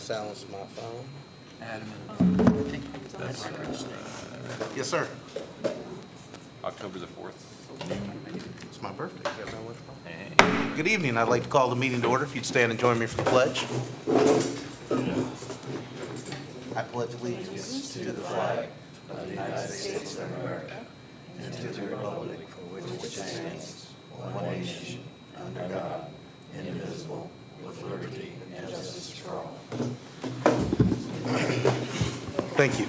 silence my phone. Adam That's yes, sir. October the 4th. It's my birthday. You guys know what? Hey. Good evening. I'd like to call the meeting to order. If you'd stand and join me for the pledge. I pledge allegiance to the flag of the United States of America and to the republic for which it stands, one nation, under God, indivisible, with liberty and justice for all. Thank you.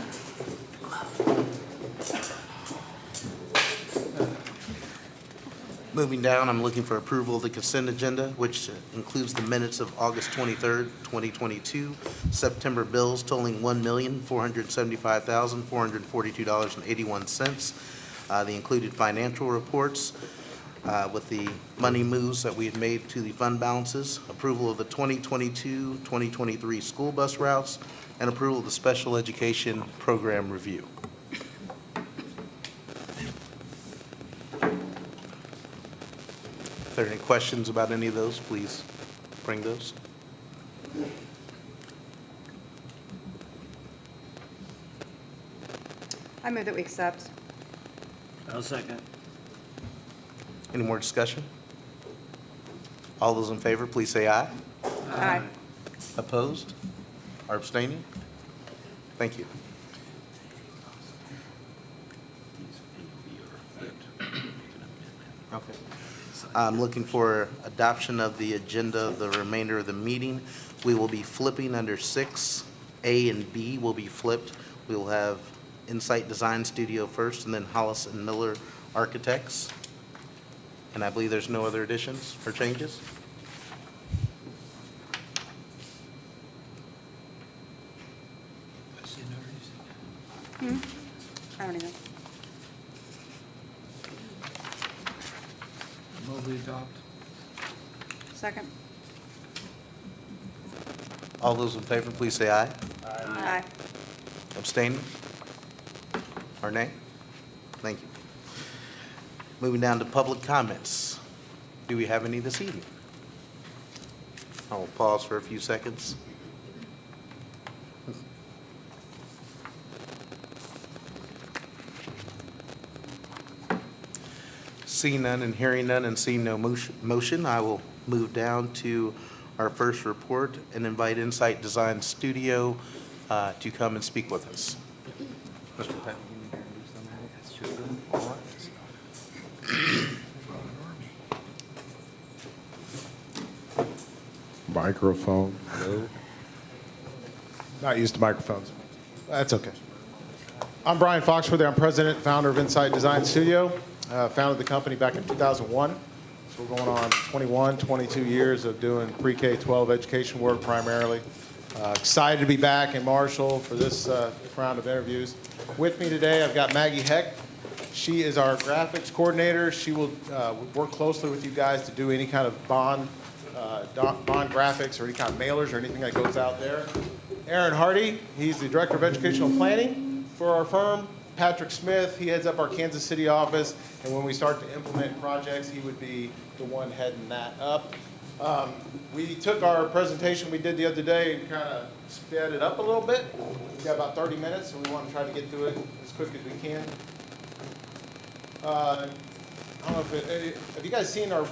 Moving down, I'm looking for approval of the consent agenda, which includes the minutes of August 23rd, 2022, September bills totaling $1,475,442.81, the included financial reports with the money moves that we have made to the fund balances, approval of the 2022-2023 school bus routes, and approval of the special education program review. If there are any questions about any of those, please bring those. I move that we accept. I'll second. Any more discussion? All those in favor, please say aye. Aye. Opposed or abstaining? Thank you. Okay. I'm looking for adoption of the agenda, the remainder of the meeting. We will be flipping under 6. A and B will be flipped. We will have Insight Design Studio first and then Hollis and Miller Architects. And I believe there's no other additions or changes? I don't even. Move we adopt. Second. All those in favor, please say aye. Aye. Abstaining? Or nay? Thank you. Moving down to public comments. Do we have any this evening? I will pause for a few seconds. Seeing none and hearing none and seeing no motion, I will move down to our first report and invite Insight Design Studio to come and speak with us. Mr. Patton, you need to introduce them. Microphone. No. Not used to microphones. That's okay. I'm Brian Foxworthy. I'm president, founder of Insight Design Studio. Founded the company back in 2001. So we're going on 21, 22 years of doing pre-K-12 education work primarily. Excited to be back in Marshall for this round of interviews. With me today, I've got Maggie Heck. She is our graphics coordinator. She will work closely with you guys to do any kind of bond graphics or any kind of mailers or anything that goes out there. Aaron Hardy, he's the director of educational planning for our firm. Patrick Smith, he heads up our Kansas City office, and when we start to implement projects, he would be the one heading that up. We took our presentation we did the other day and kind of sped it up a little bit. We've got about 30 minutes, so we want to try to get through it as quick as we can. I don't know if have you guys seen our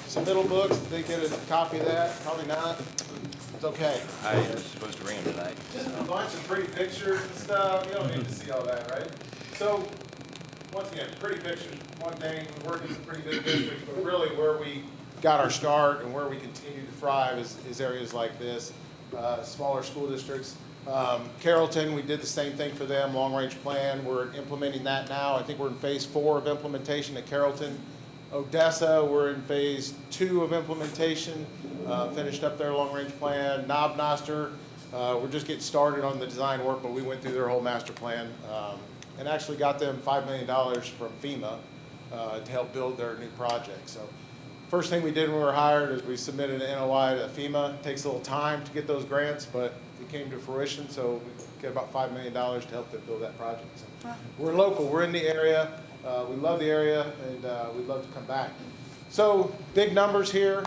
submittal books? Did they get a copy of that? Probably not. It's okay. I was supposed to bring him tonight. Just a bunch of pretty pictures and stuff. You don't need to see all that, right? So, once again, pretty pictures, one thing. We work in some pretty big districts, but really where we got our start and where we continue to thrive is areas like this, smaller school districts. Carrollton, we did the same thing for them, long-range plan. We're implementing that now. I think we're in phase 4 of implementation at Carrollton. Odessa, we're in phase 2 of implementation, finished up their long-range plan. Knob Noster, we're just getting started on the design work, but we went through their whole master plan and actually got them $5 million from FEMA to help build their new project. So first thing we did when we were hired is we submitted an NOI to FEMA. It takes a little time to get those grants, but it came to fruition, so we get about $5 million to help them build that project. So we're local, we're in the area. We love the area, and we'd love to come back. So big numbers here,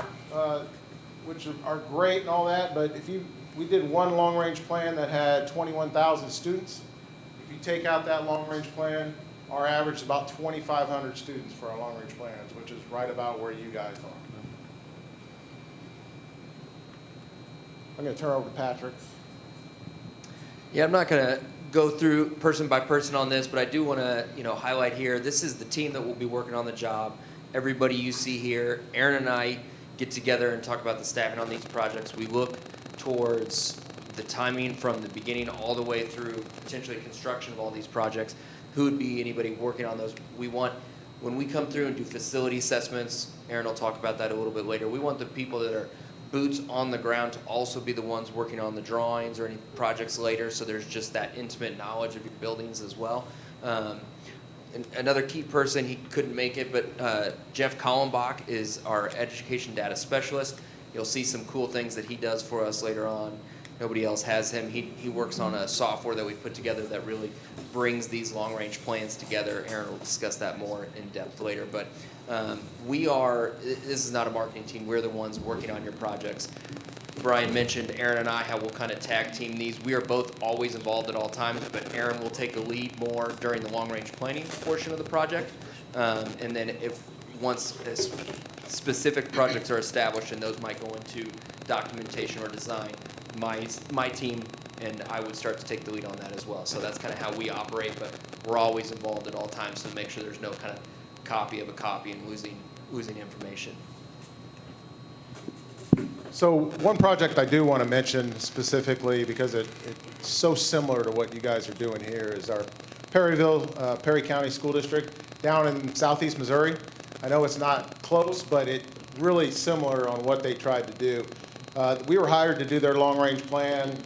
which are great and all that, but if you we did one long-range plan that had 21,000 students. If you take out that long-range plan, our average is about 2,500 students for our long-range plans, which is right about where you guys are. I'm going to turn it over to Patrick. Yeah, I'm not going to go through person by person on this, but I do want to, highlight here, this is the team that will be working on the job. Everybody you see here, Aaron and I get together and talk about the staffing on these projects. We look towards the timing from the beginning all the way through potentially construction of all these projects. Who would be anybody working on those? We want, when we come through and do facility assessments, Aaron will talk about that a little bit later, we want the people that are boots on the ground to also be the ones working on the drawings or any projects later, so there's just that intimate knowledge of your buildings as well. And another key person, he couldn't make it, but Jeff Kallenbach is our education data specialist. You'll see some cool things that he does for us later on. Nobody else has him. He works on a software that we put together that really brings these long-range plans together. Aaron will discuss that more in depth later. But this is not a marketing team. We're the ones working on your projects. Brian mentioned Aaron and I, how we'll kind of tag team these. We are both always involved at all times, but Aaron will take the lead more during the long-range planning portion of the project. And then once specific projects are established, and those might go into documentation or design, my team and I would start to take the lead on that as well. So that's kind of how we operate, but we're always involved at all times to make sure there's no kind of copy of a copy and losing information. So one project I do want to mention specifically, because it's so similar to what you guys are doing here, is our Perry County School District down in southeast Missouri. I know it's not close, but it's really similar on what they tried to do. We were hired to do their long-range plan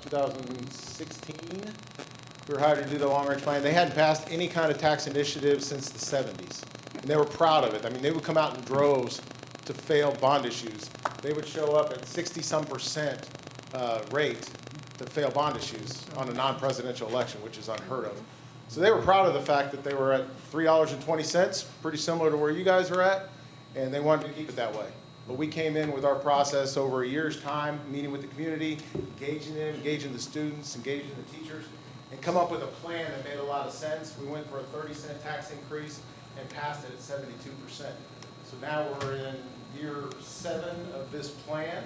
2016. We were hired to do the long-range plan. They hadn't passed any kind of tax initiative since the 70s, and they were proud of it. I mean, they would come out in droves to fail bond issues. They would show up at 60-some% rate to fail bond issues on a non-presidential election, which is unheard of. So they were proud of the fact that they were at $3.20, pretty similar to where you guys are at, and they wanted to keep it that way. But we came in with our process over a year's time, meeting with the community, engaging them, engaging the students, engaging the teachers, and come up with a plan that made a lot of sense. We went for a 30-cent tax increase and passed it at 72%. So now we're in year 7 of this plan.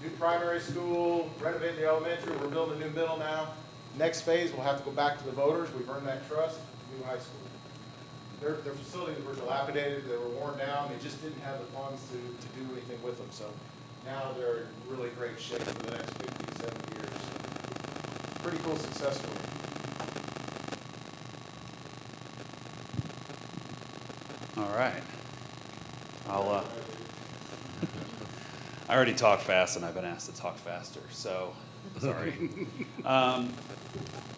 New primary school, renovate the elementary, we're building a new middle now. Next phase, we'll have to go back to the voters. We've earned that trust, new high school. Their facilities were dilapidated, they were worn down, they just didn't have the funds to do anything with them. So now they're in really great shape for the next 50, 70 years. Pretty cool success story. All right. I already talk fast, and I've been asked to talk faster, so sorry.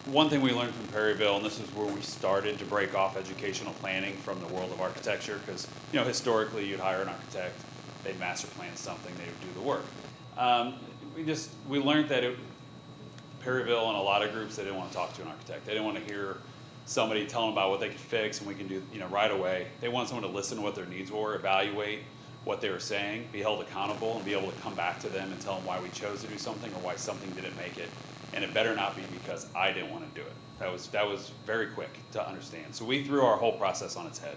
One thing we learned from Perryville, and this is where we started to break off educational planning from the world of architecture, because historically you'd hire an architect, they'd master plan something, they would do the work. We learned that Perryville and a lot of groups, they didn't want to talk to an architect. They didn't want to hear somebody tell them about what they could fix and we can do right away. They want someone to listen to what their needs were, evaluate what they were saying, be held accountable, and be able to come back to them and tell them why we chose to do something or why something didn't make it. And it better not be because I didn't want to do it. That was very quick to understand. So we threw our whole process on its head.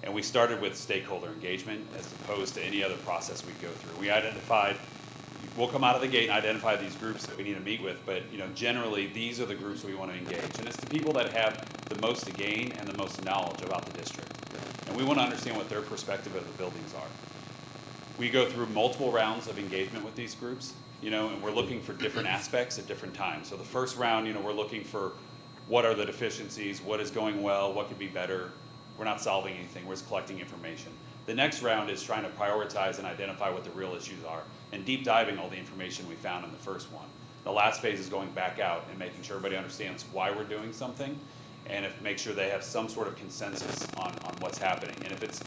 And we started with stakeholder engagement as opposed to any other process we'd go through. We identified, we'll come out of the gate and identify these groups that we need to meet with, but generally these are the groups we want to engage. And it's the people that have the most to gain and the most knowledge about the district. And we want to understand what their perspective of the buildings are. We go through multiple rounds of engagement with these groups, and we're looking for different aspects at different times. So the first round, we're looking for what are the deficiencies, what is going well, what could be better. We're not solving anything, we're just collecting information. The next round is trying to prioritize and identify what the real issues are and deep diving all the information we found in the first one. The last phase is going back out and making sure everybody understands why we're doing something and make sure they have some sort of consensus on what's happening. And if it's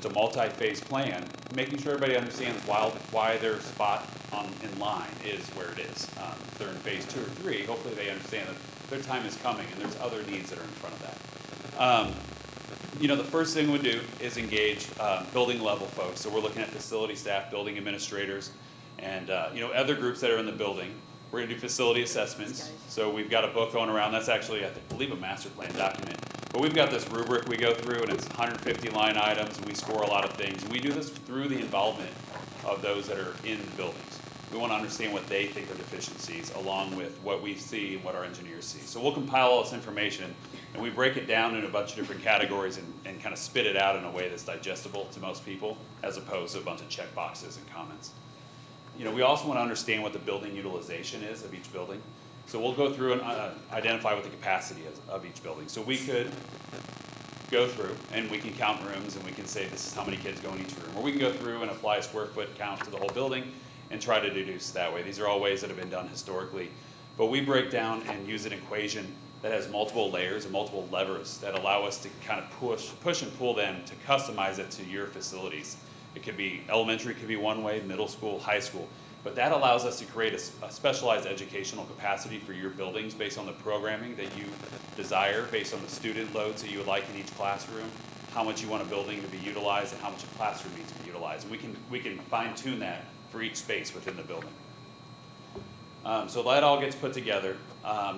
a multi-phase plan, making sure everybody understands why their spot in line is where it is. If they're in phase 2 or 3, hopefully they understand that their time is coming and there's other needs that are in front of that. The first thing we do is engage building level folks. So we're looking at facility staff, building administrators, And, other groups that are in the building, we're gonna do facility assessments. So we've got a book going around, that's actually, believe a master plan document. But we've got this rubric we go through, and it's 150 line items, and we score a lot of things. And we do this through the involvement of those that are in the buildings. We wanna understand what they think are deficiencies, along with what we see and what our engineers see. So we'll compile all this information, and we break it down in a bunch of different categories and kind of spit it out in a way that's digestible to most people, as opposed to a bunch of check boxes and comments. We also want to understand what the building utilization is of each building. So we'll go through and identify what the capacity is of each building. So we could go through and we can count rooms and we can say this is how many kids go in each room. Or we can go through and apply a square foot count to the whole building and try to deduce that way. These are all ways that have been done historically. But we break down and use an equation that has multiple layers and multiple levers that allow us to kind of push and pull them to customize it to your facilities. It could be elementary, could be one way, middle school, high school. But that allows us to create a specialized educational capacity for your buildings based on the programming that you desire, based on the student loads that you would like in each classroom, how much you want a building to be utilized, and how much a classroom needs to be utilized. And we can fine tune that for each space within the building. So that all gets put together.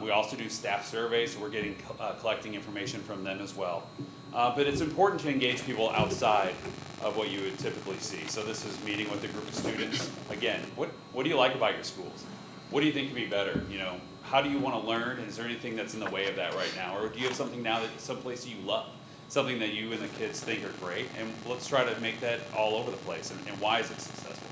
We also do staff surveys, so we're collecting information from them as well. But it's important to engage people outside of what you would typically see. So this is meeting with a group of students. Again, what do you like about your schools? What do you think could be better? How do you want to learn? And is there anything that's in the way of that right now? Or do you have something now that someplace you love? Something that you and the kids think are great? And let's try to make that all over the place. And why is it successful?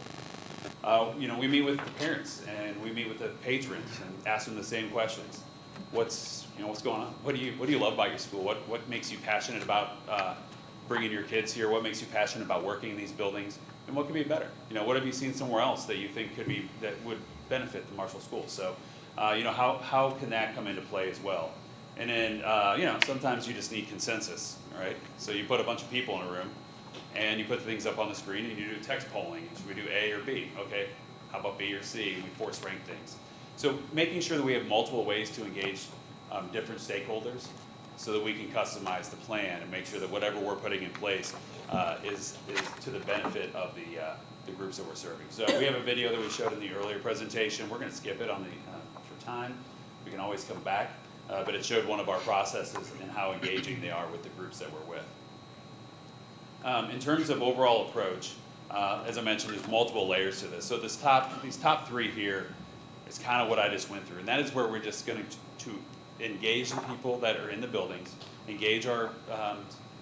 We meet with the parents and we meet with the patrons and ask them the same questions. What's going on? What do you love about your school? What makes you passionate about bringing your kids here? What makes you passionate about working in these buildings? And what could be better? What have you seen somewhere else that you think that would benefit the Marshall schools? So, how can that come into play as well? And then, sometimes you just need consensus, right? So you put a bunch of people in a room and you put things up on the screen and you do text polling. Should we do A or B? Okay, how about B or C? We force rank things. So making sure that we have multiple ways to engage different stakeholders so that we can customize the plan and make sure that whatever we're putting in place is to the benefit of the groups that we're serving. So we have a video that we showed in the earlier presentation. We're going to skip it for time. We can always come back, but it showed one of our processes and how engaging they are with the groups that we're with. In terms of overall approach, as I mentioned, there's multiple layers to this. So these top three here is kind of what I just went through, and that is where we're just going to engage the people that are in the buildings, engage our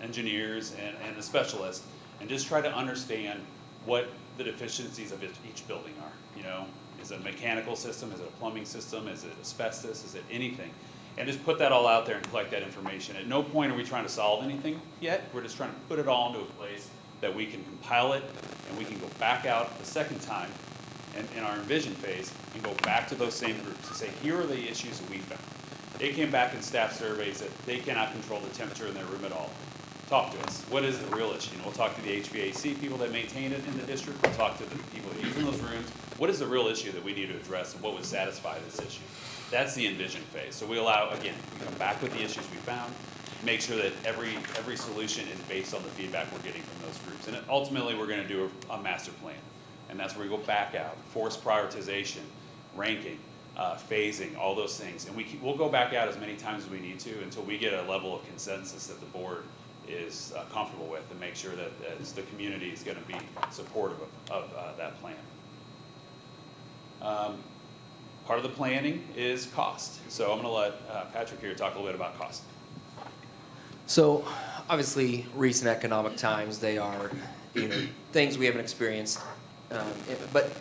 engineers and the specialists, and just try to understand what the deficiencies of each building are. Is it a mechanical system? Is it a plumbing system? Is it asbestos? Is it anything? And just put that all out there and collect that information. At no point are we trying to solve anything yet. We're just trying to put it all into a place that we can compile it and we can go back out the second time in our envision phase and go back to those same groups and say, here are the issues that we found. They came back in staff surveys that they cannot control the temperature in their room at all. Talk to us. What is the real issue? We'll talk to the HVAC people that maintain it in the district. We'll talk to the people that use in those rooms. What is the real issue that we need to address and what would satisfy this issue? That's the envision phase. So we come back with the issues we found, make sure that every solution is based on the feedback we're getting from those groups. And ultimately, we're going to do a master plan. And that's where we go back out, force prioritization, ranking, phasing, all those things. And we'll go back out as many times as we need to until we get a level of consensus that the board is comfortable with and make sure that the community is going to be supportive of that plan. Part of the planning is cost. So I'm going to let Patrick here talk a little bit about cost. So obviously, recent economic times, they are things we haven't experienced. But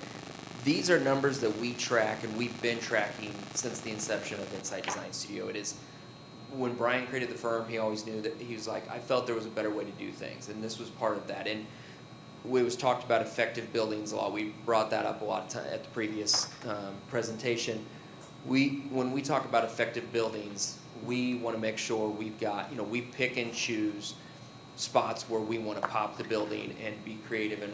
these are numbers that we track and we've been tracking since the inception of Insight Design Studio. It is, when Brian created the firm, he always knew that he was like, I felt there was a better way to do things, and this was part of that. And we was talked about effective buildings a lot. We brought that up a lot at the previous presentation. When we talk about effective buildings, we want to make sure we've got, we pick and choose spots where we want to pop the building and be creative and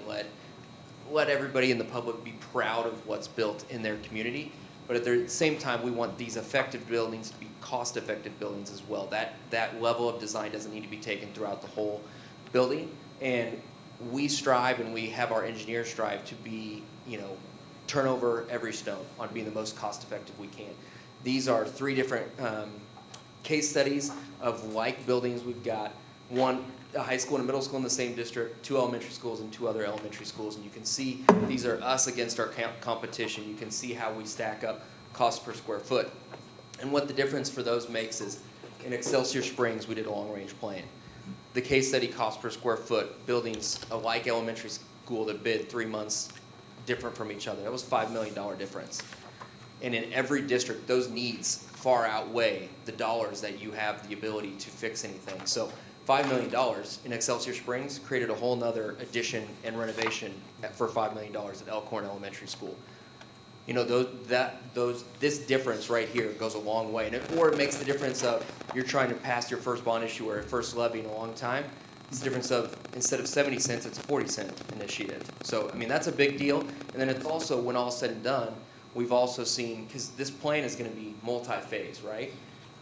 let everybody in the public be proud of what's built in their community. But at the same time, we want these effective buildings to be cost-effective buildings as well. That level of design doesn't need to be taken throughout the whole building. And we strive, and we have our engineers strive to be, turn over every stone on being the most cost effective we can. These are 3 different case studies of like buildings. We've got a high school and a middle school in the same district, 2 elementary schools and 2 other elementary schools. And you can see these are us against our competition. You can see how we stack up cost per square foot. And what the difference for those makes is in Excelsior Springs, we did a long-range plan. The case study cost per square foot, buildings alike elementary school that bid 3 months different from each other. That was $5 million difference. And in every district, those needs far outweigh the dollars that you have the ability to fix anything. So $5 million in Excelsior Springs created a whole nother addition and renovation for $5 million at Elkhorn Elementary School. You know, this difference right here goes a long way. Or it makes the difference of you're trying to pass your first bond issue or first levy in a long time. It's the difference of instead of 70 cents, it's a 40-cent initiative. So, I mean, that's a big deal. And then it's also, when all said and done, we've also seen, because this plan is going to be multi-phase, right?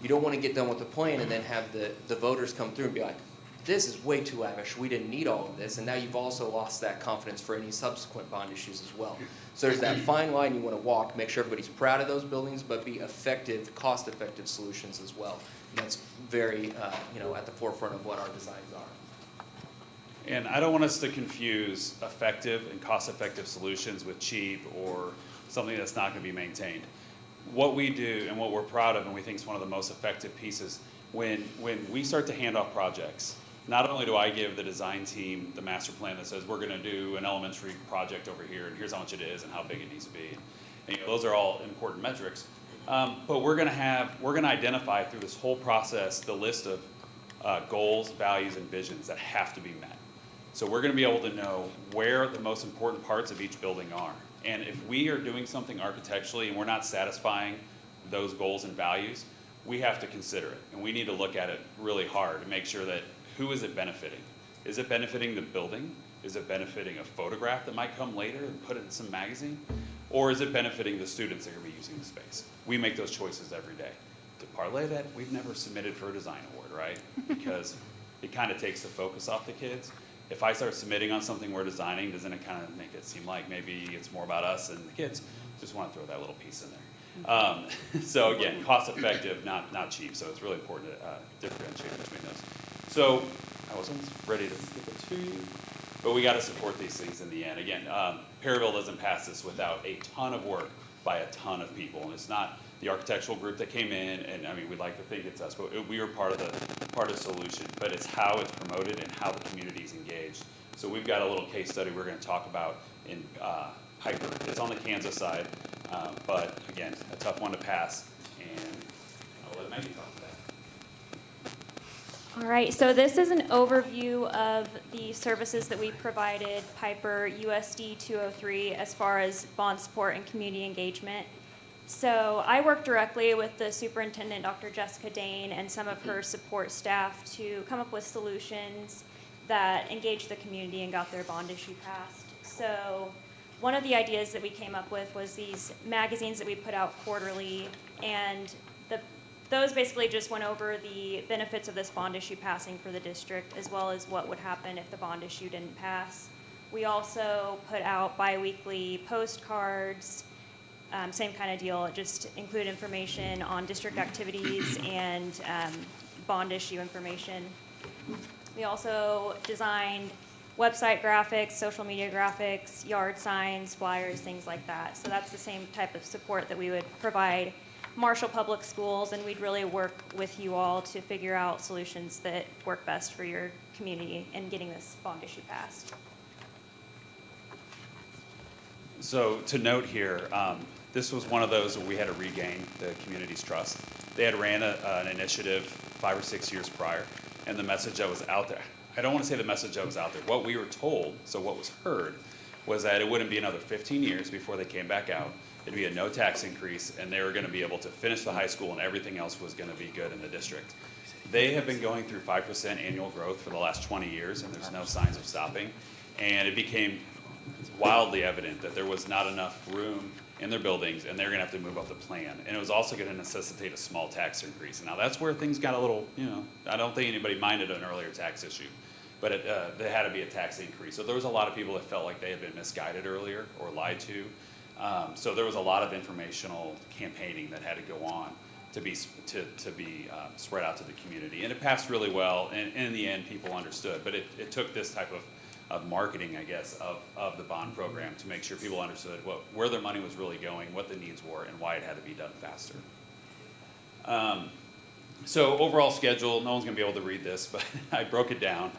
You don't want to get done with the plan and then have the voters come through and be like, this is way too lavish, we didn't need all of this, and now you've also lost that confidence for any subsequent bond issues as well. So there's that fine line you want to walk, make sure everybody's proud of those buildings, but be effective, cost-effective solutions as well. And that's very, at the forefront of what our designs are. And I don't want us to confuse effective and cost-effective solutions with cheap or something that's not going to be maintained. What we do and what we're proud of and we think is one of the most effective pieces, when we start to hand off projects, not only do I give the design team the master plan that says we're going to do an elementary project over here and here's how much it is and how big it needs to be. And, those are all important metrics. But we're going to identify through this whole process the list of goals, values, and visions that have to be met. So we're going to be able to know where the most important parts of each building are. And if we are doing something architecturally and we're not satisfying those goals and values, we have to consider it. And we need to look at it really hard to make sure that who is it benefiting? Is it benefiting the building? Is it benefiting a photograph that might come later and put it in some magazine? Or is it benefiting the students that are going to be using the space? We make those choices every day. To parlay that, we've never submitted for a design award, right? Because it kind of takes the focus off the kids. If I start submitting on something we're designing, doesn't it kind of make it seem like maybe it's more about us and the kids? Just want to throw that little piece in there. So again, cost effective, not cheap. So it's really important to differentiate between those. So I was almost ready to skip it to you, but we got to support these things in the end. Again, Perryville doesn't pass this without a ton of work by a ton of people, and it's not the architectural group that came in. And I mean, we'd like to think it's us, but we were part of the solution. But it's how it's promoted and how the community's engaged. So we've got a little case study we're going to talk about in Piper. It's on the Kansas side, but again, a tough one to pass. And I'll let Maggie talk to that. All right, so this is an overview of the services that we provided Piper USD 203 as far as bond support and community engagement. So I work directly with the superintendent, Dr. Jessica Dane, and some of her support staff to come up with solutions that engaged the community and got their bond issue passed. So one of the ideas that we came up with was these magazines that we put out quarterly, and those basically just went over the benefits of this bond issue passing for the district, as well as what would happen if the bond issue didn't pass. We also put out biweekly postcards, same kind of deal, just include information on district activities and bond issue information. We also designed website graphics, social media graphics, yard signs, flyers, things like that. So that's the same type of support that we would provide Marshall Public Schools, and we'd really work with you all to figure out solutions that work best for your community in getting this bond issue passed. So to note here, this was one of those where we had to regain the community's trust. They had ran an initiative 5 or 6 years prior, and the message that was out there, I don't want to say the message that was out there, what we were told, so what was heard, was that it wouldn't be another 15 years before they came back out. It'd be a no tax increase, and they were going to be able to finish the high school, and everything else was going to be good in the district. They have been going through 5% annual growth for the last 20 years, and there's no signs of stopping. And it became wildly evident that there was not enough room in their buildings, and they're going to have to move up the plan. And it was also going to necessitate a small tax increase. And now that's where things got a little, I don't think anybody minded an earlier tax issue, but there had to be a tax increase. So there was a lot of people that felt like they had been misguided earlier or lied to. So there was a lot of informational campaigning that had to go on to be spread out to the community, and it passed really well. And in the end, people understood. But it took this type of marketing, I guess, of the bond program to make sure people understood where their money was really going, what the needs were, and why it had to be done faster. So overall schedule, no one's gonna be able to read this, but I broke it down.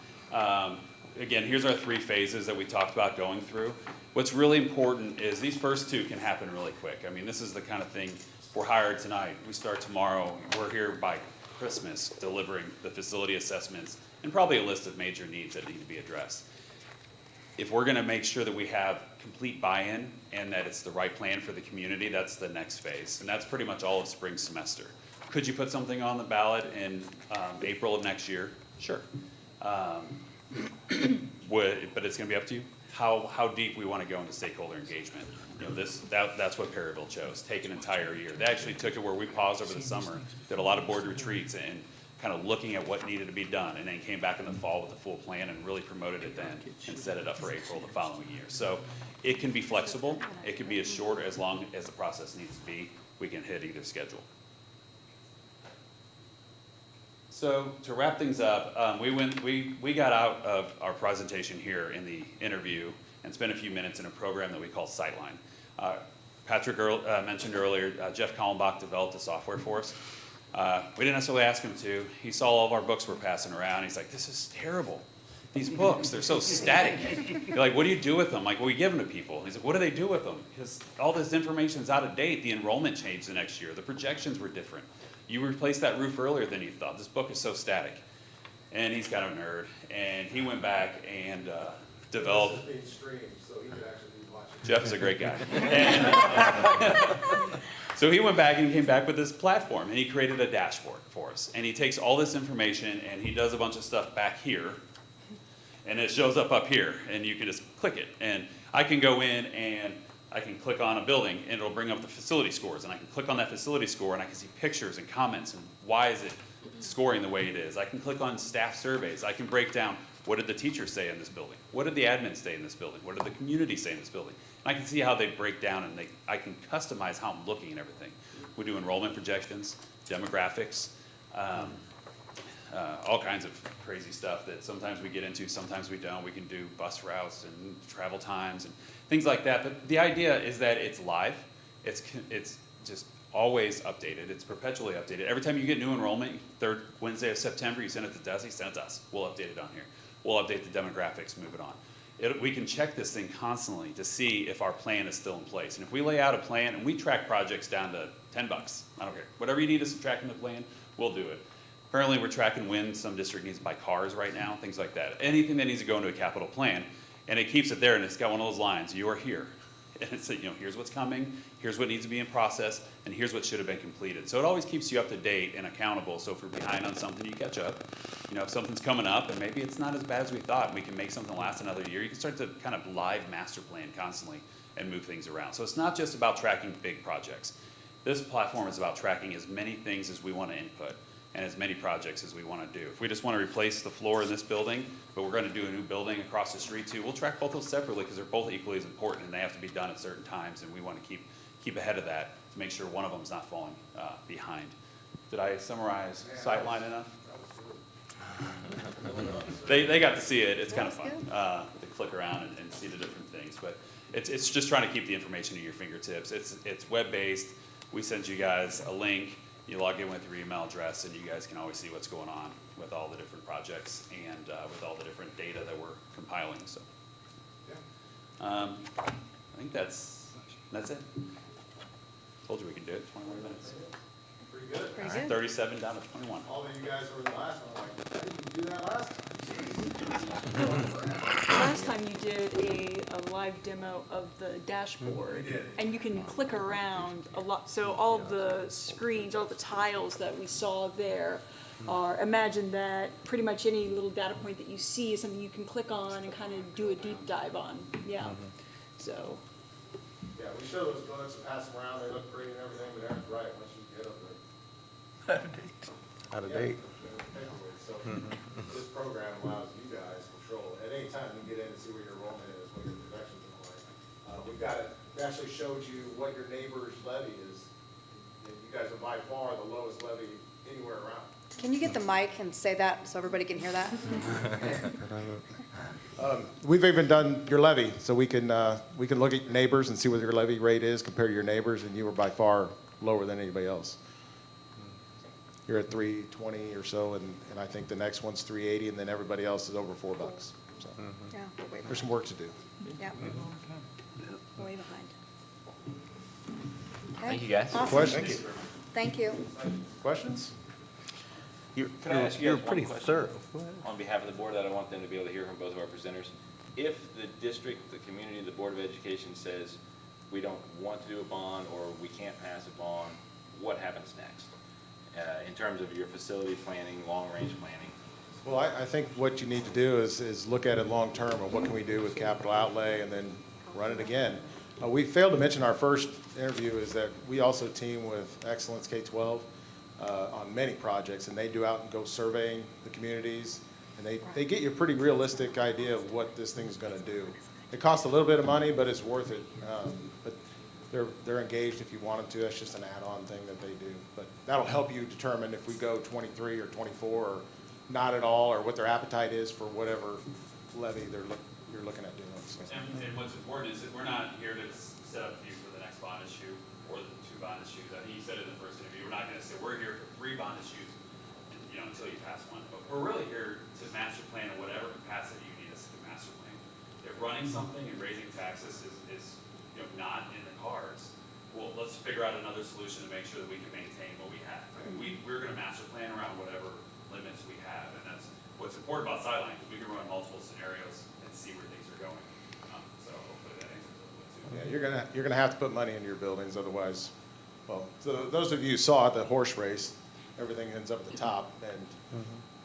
Again, here's our 3 phases that we talked about going through. What's really important is these first 2 can happen really quick. I mean, this is the kind of thing, we're hired tonight, we start tomorrow, we're here by Christmas delivering the facility assessments and probably a list of major needs that need to be addressed. If we're gonna make sure that we have complete buy-in and that it's the right plan for the community, that's the next phase. And that's pretty much all of spring semester. Could you put something on the ballot in April of next year? Sure. But it's gonna be up to you how deep we wanna go into stakeholder engagement. You know, that's what Perryville chose, take an entire year. They actually took it where we paused over the summer, did a lot of board retreats and kind of looking at what needed to be done, and then came back in the fall with a full plan and really promoted it then and set it up for April the following year. So it can be flexible, it can be as short or as long as the process needs to be. We can hit either schedule. So to wrap things up, we got out of our presentation here in the interview and spent a few minutes in a program that we call Sightline. Patrick mentioned earlier, Jeff Kallenbach developed a software for us. We didn't necessarily ask him to. He saw all of our books were passing around. He's like, this is terrible. These books, they're so static. You're like, what do you do with them? Like, well, we give them to people. He's like, what do they do with them? Because all this information is out of date. The enrollment changed the next year. The projections were different. You replaced that roof earlier than you thought. This book is so static. And he's kind of a nerd. And he went back and developed. This is being streamed, so he could actually be watching. Jeff's a great guy. So he went back and came back with this platform, and he created a dashboard for us. And he takes all this information, and he does a bunch of stuff back here, and it shows up here, and you can just click it. And I can go in, and I can click on a building, and it'll bring up the facility scores, and I can click on that facility score, and I can see pictures and comments, and why is it scoring the way it is. I can click on staff surveys. I can break down, what did the teachers say in this building? What did the admin say in this building? What did the community say in this building? And I can see how they break down, and I can customize how I'm looking at everything. We do enrollment projections, demographics, all kinds of crazy stuff that sometimes we get into, sometimes we don't. We can do bus routes and travel times and things like that. But the idea is that it's live. It's just always updated. It's perpetually updated. Every time you get new enrollment, 3rd Wednesday of September, you send it to Desi, send it to us. We'll update it on here. We'll update the demographics, move it on. We can check this thing constantly to see if our plan is still in place. And if we lay out a plan, and we track projects down to $10, I don't care. Whatever you need to subtract in the plan, we'll do it. Currently, we're tracking when some district needs to buy cars right now, things like that. Anything that needs to go into a capital plan, and it keeps it there, and it's got one of those lines, you are here. And it's, here's what's coming, here's what needs to be in process, and here's what should have been completed. So it always keeps you up to date and accountable. So if we're behind on something, you catch up. If something's coming up and maybe it's not as bad as we thought, and we can make something last another year, you can start to kind of live master plan constantly and move things around. So it's not just about tracking big projects. This platform is about tracking as many things as we want to input and as many projects as we want to do. If we just want to replace the floor in this building, but we're going to do a new building across the street too, we'll track both those separately because they're both equally as important and they have to be done at certain times, and we want to keep ahead of that to make sure one of them is not falling behind. Did I summarize Sightline enough? They got to see it. It's kind of fun to click around and see the different things, but it's just trying to keep the information at your fingertips. It's web-based. We send you guys a link. You log in with your email address, and you guys can always see what's going on with all the different projects and with all the different data that we're compiling. So, I think that's it. Told you we can do it. 21 minutes. Pretty good. Pretty good. 37 down to 21. All of you guys were the last one, like, I didn't do that last time. Last time you did a live demo of the dashboard, and you can click around a lot. So all the screens, all the tiles that we saw there are, imagine that pretty much any little data point that you see is something you can click on and kind of do a deep dive on. Yeah. So. Yeah, we show those books and pass them around, they look pretty and everything, but Aaron's right, once you get them, they're Out of date. So this program allows you guys control. At any time, you can get in and see where your enrollment is, what your projections are like. We've got it we actually showed you what your neighbor's levy is. And you guys are by far the lowest levy anywhere around. Can you get the mic and say that so everybody can hear that? We've even done your levy, so we can look at your neighbors and see what your levy rate is compared to your neighbors, and you were by far lower than anybody else. You're at 320 or so, and I think the next one's 380, and then everybody else is over $4. So Yeah, we're way there's behind. some work to do. Yeah. Way behind. Okay. Thank you, guys. Awesome. Questions? Thank you. Questions? You're, Can I ask you you're guys one pretty question? thorough. Go ahead. On behalf of the board, that I want them to be able to hear from both of our presenters. If the district, the community, the Board of Education says we don't want to do a bond or we can't pass a bond, what happens next? In terms of your facility planning, long-range planning? Well, I think what you need to do is look at it long-term, and what can we do with capital outlay, and then run it again. We failed to mention our first interview is that we also team with Excellence K-12 on many projects, and they do out and go surveying the communities, and they get you a pretty realistic idea of what this thing's gonna do. It costs a little bit of money, but it's worth it. But they're engaged if you want them to. That's just an add-on thing that they do. But that'll help you determine if we go 23 or 24 or not at all, or what their appetite is for whatever levy you're looking at doing. So. And what's important is that we're not here to set up for you for the next bond issue or the 2 bond issues. I think you said it in the first interview, we're not gonna say we're here for 3 bond issues, you know, until you pass one. But we're really here to master plan in whatever capacity you need us to master plan. If running something and raising taxes is you know, not in the cards, well, let's figure out another solution to make sure that we can maintain what we have. We're gonna master plan around whatever limits we have, and that's what's important about Sideline, because we can run multiple scenarios and see where things are going. So hopefully that answers a little bit too. Yeah, you're gonna have to put money into your buildings, otherwise, well, so those of you who saw the horse race, everything ends up at the top, and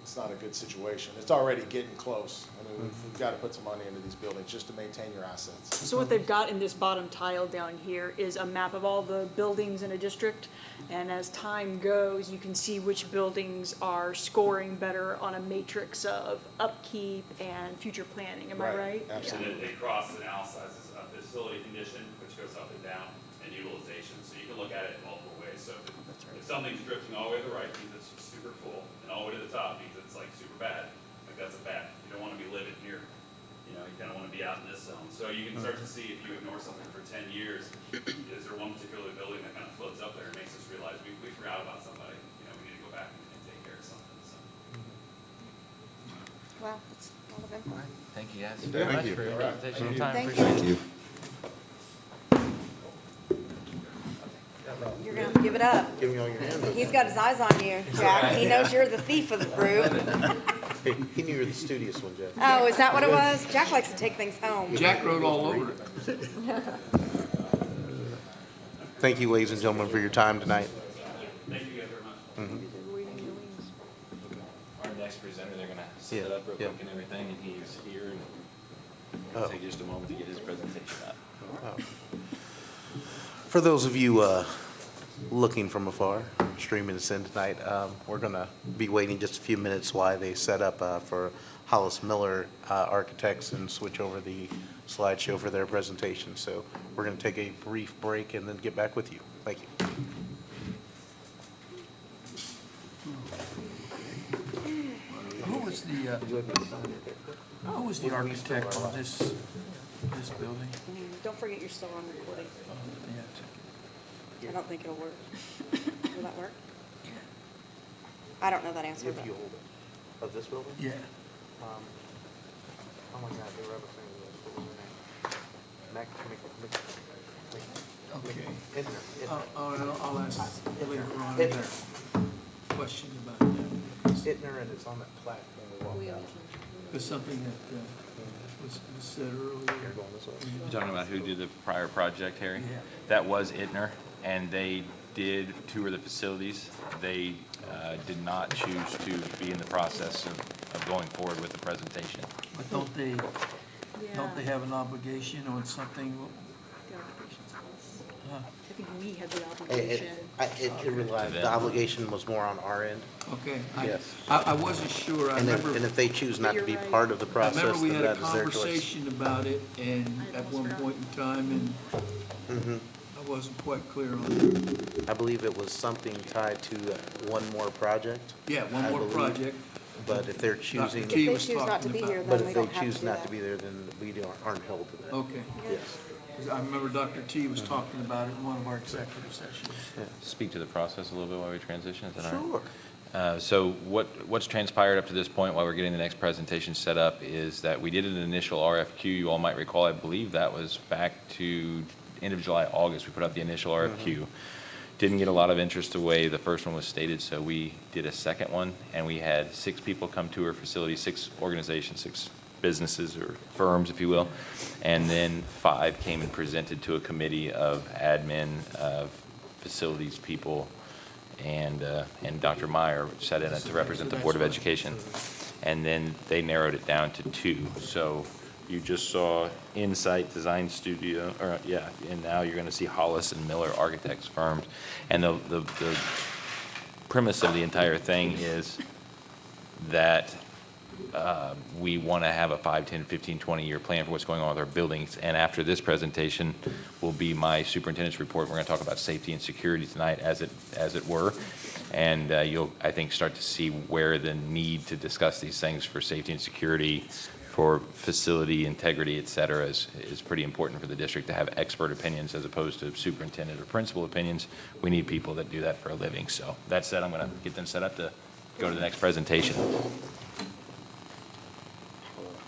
it's not a good situation. It's already getting close. I mean, we've got to put some money into these buildings just to maintain your assets. So what they've got in this bottom tile down here is a map of all the buildings in a district. And as time goes, you can see which buildings are scoring better on a matrix of upkeep and future planning. Am I right? Absolutely. And they cross analyzes a facility condition, which goes up and down, and utilization. So you can look at it in multiple ways. So if something's drifting all the way to the right, means it's super full, and all the way to the top means it's like super bad. Like that's a bad. You don't want to be living here. You know, you kind of want to be out in this zone. So you can start to see if you ignore something for 10 years, is there one particular building that kind of floats up there and makes us realize we forgot about somebody. You know, we need to go back and take care of something. So. Wow, that's a lot of info. Thank you, guys. Thank you. All right. Thank you. You're gonna have to give it up. Give me all your hand. He's got his eyes on you, Jack. He knows you're the thief of the group. Hey, he knew you were the studious one, Jeff. Oh, is that what it was? Jack likes to take things home. Jack wrote all over it. Thank you, ladies and gentlemen, for your time tonight. Thank you guys very much. Our next presenter, they're gonna set it up real quick and everything, and he's here, and it'll take just a moment to get his presentation up. For those of you looking from afar, streaming us in tonight, we're going to be waiting just a few minutes while they set up for Hollis Miller Architects and switch over the slideshow for their presentation. So we're going to take a brief break and then get back with you. Thank you. Who was the architect on this building? Don't forget you're still on recording. Yeah, it's okay. I don't think it'll work. Will that work? I don't know that answer, If but you hold it. Of this building? Yeah. Oh my God, they were ever saying this. What was her name? Okay. Ittner. I'll ask later on Ittner. that question about that. Ittner, and it's on that plaque when we walk out. It was something that was said You're earlier. going this way. You're talking about who did the prior project, Harry? Yeah. That was Ittner, and they did tour the facilities. They did not choose to be in the process of going forward with the presentation. But don't they have an obligation on something? The obligation's on us. Huh? I think we had the obligation. It relied, the obligation was more on our end. Okay. Yes. I wasn't sure. I And remember. if they choose not to be You're right. part of the I process, remember we then had a that is their choice. conversation about it, and at one point in time, and I wasn't quite clear on that. I believe it was something tied to one more project. Yeah, one I more believe. project. But if they're choosing, Dr. T If was they choose not to talking be about- here, but then we if they don't have to choose do not to that. be there, then we aren't held to that. Okay. Yes. 'Cause I remember Dr. T was talking about it in one of our executive sessions. Speak to the process a little bit while we transition, is that all right? Sure. So what's transpired up to this point while we're getting the next presentation set up is that we did an initial RFQ. You all might recall, I believe that was back to end of July, August. We put out the initial RFQ. Didn't get a lot of interest the way the first one was stated, so we did a second one, and we had 6 people come to our facility, 6 organizations, 6 businesses or firms, if you will. And then 5 came and presented to a committee of admin, of facilities people, and Dr. Meyer sat in it to represent the Board of Education. And then they narrowed it down to 2. So you just saw Insight Design Studio, and now you're gonna see Hollis and Miller architects firms. And the premise of the entire thing is that we want to have a 5, 10, 15, 20-year plan for what's going on with our buildings. And after this presentation will be my superintendent's report. We're going to talk about safety and security tonight, as it were. And you'll, I think, start to see where the need to discuss these things for safety and security, for facility integrity, et cetera, is pretty important for the district to have expert opinions as opposed to superintendent or principal opinions. We need people that do that for a living. So that said, I'm going to get them set up to go to the next presentation.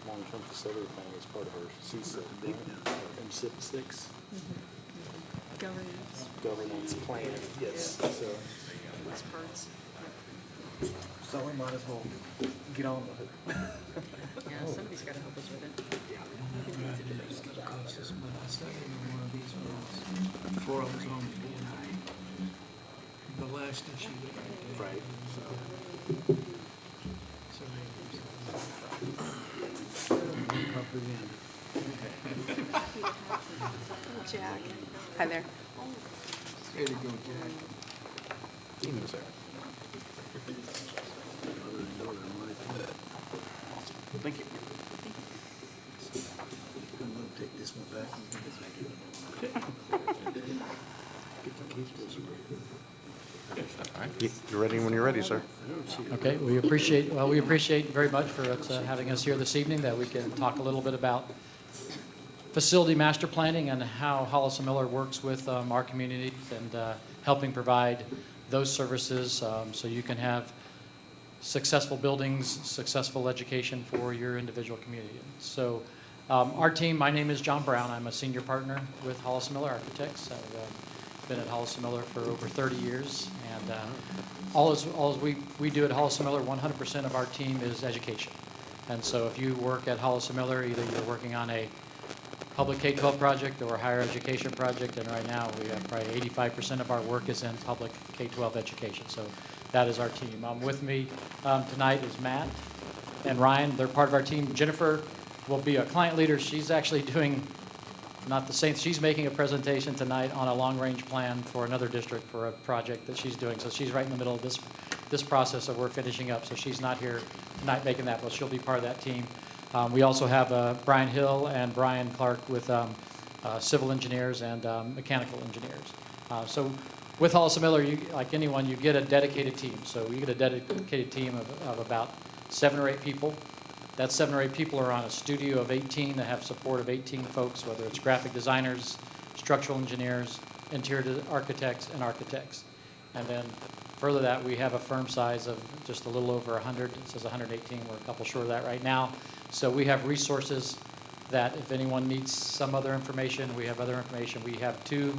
Long-term facility planning is part of our CSIP, MSIP 6. Governance plan, yes, so. Those parts. So we might as well get on with it. Yeah, somebody's gotta help us with it. It's gonna cost us money. I sat in on one of these ones before I was on the board. The last issue that I did. Right, Jack. Hi there. Way to go, Jack. Even so. Thank you. I'm gonna take this one back. You're ready when you're ready, sir. Okay, we appreciate very much for having us here this evening, that we can talk a little bit about facility master planning and how Hollis and Miller works with our communities and helping provide those services so you can have successful buildings, successful education for your individual community. So our team, my name is John Brown. I'm a senior partner with Hollis and Miller Architects. I've been at Hollis and Miller for over 30 years. And all we do at Hollis and Miller, 100% of our team is education. And so if you work at Hollis and Miller, either you're working on a public K-12 project or a higher education project, and right now we have probably 85% of our work is in public K-12 education. So that is our team. With me tonight is Matt and Ryan. They're part of our team. Jennifer will be a client leader. She's actually doing not the same. She's making a presentation tonight on a long-range plan for another district for a project that she's doing. So she's right in the middle of this process that we're finishing up. So she's not here tonight making that, but she'll be part of that team. We also have Brian Hill and Brian Clark with civil engineers and mechanical engineers. So with Hollis and Miller, like anyone, you get a dedicated team. So you get a dedicated team of about 7 or 8 people. That 7 or 8 people are on a studio of 18 that have support of 18 folks, whether it's graphic designers, structural engineers, interior architects, and architects. And then further that, we have a firm size of just a little over 100. It says 118. We're a couple short of that right now. So we have resources that if anyone needs some other information, we have other information. We have 2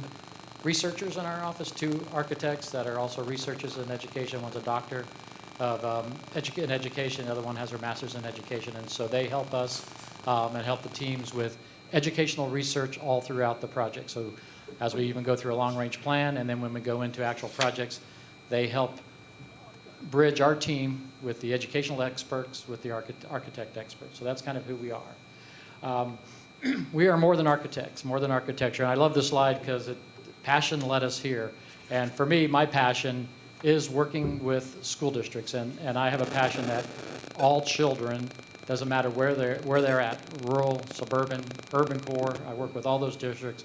researchers in our office, 2 architects that are also researchers in education. One's a doctor of in education, the other one has her master's in education. And so they help us and help the teams with educational research all throughout the project. So as we even go through a long-range plan, and then when we go into actual projects, they help bridge our team with the educational experts, with the architect experts. So that's kind of who we are. We are more than architects, more than architecture. And I love this slide because passion led us here. And for me, my passion is working with school districts. And I have a passion that all children, doesn't matter where they're at, rural, suburban, urban core, I work with all those districts.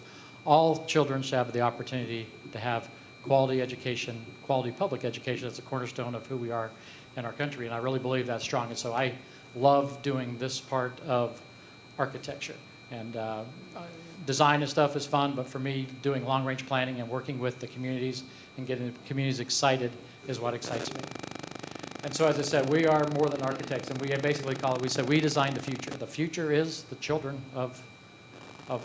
all children should have the opportunity to have quality education, quality public education. That's a cornerstone of who we are in our country, and I really believe that's strong. And so I love doing this part of architecture. And design and stuff is fun, but for me, doing long-range planning and working with the communities and getting the communities excited is what excites me. And so, as I said, we are more than architects, and we basically call it, we said we design the future. The future is the children of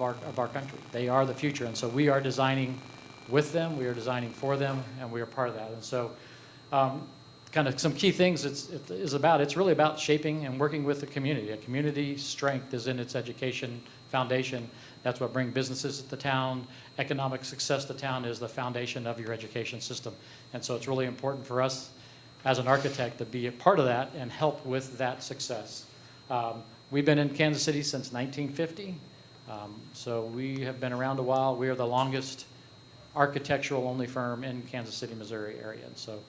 our country. They are the future, and so we are designing with them, we are designing for them, and we are part of that. And so kind of some key things it's really about shaping and working with the community. A community strength is in its education foundation. That's what brings businesses to town. Economic success to town is the foundation of your education system. And so it's really important for us as an architect to be a part of that and help with that success. We've been in Kansas City since 1950. So we have been around a while. We are the longest architectural only firm in Kansas City, Missouri area. And so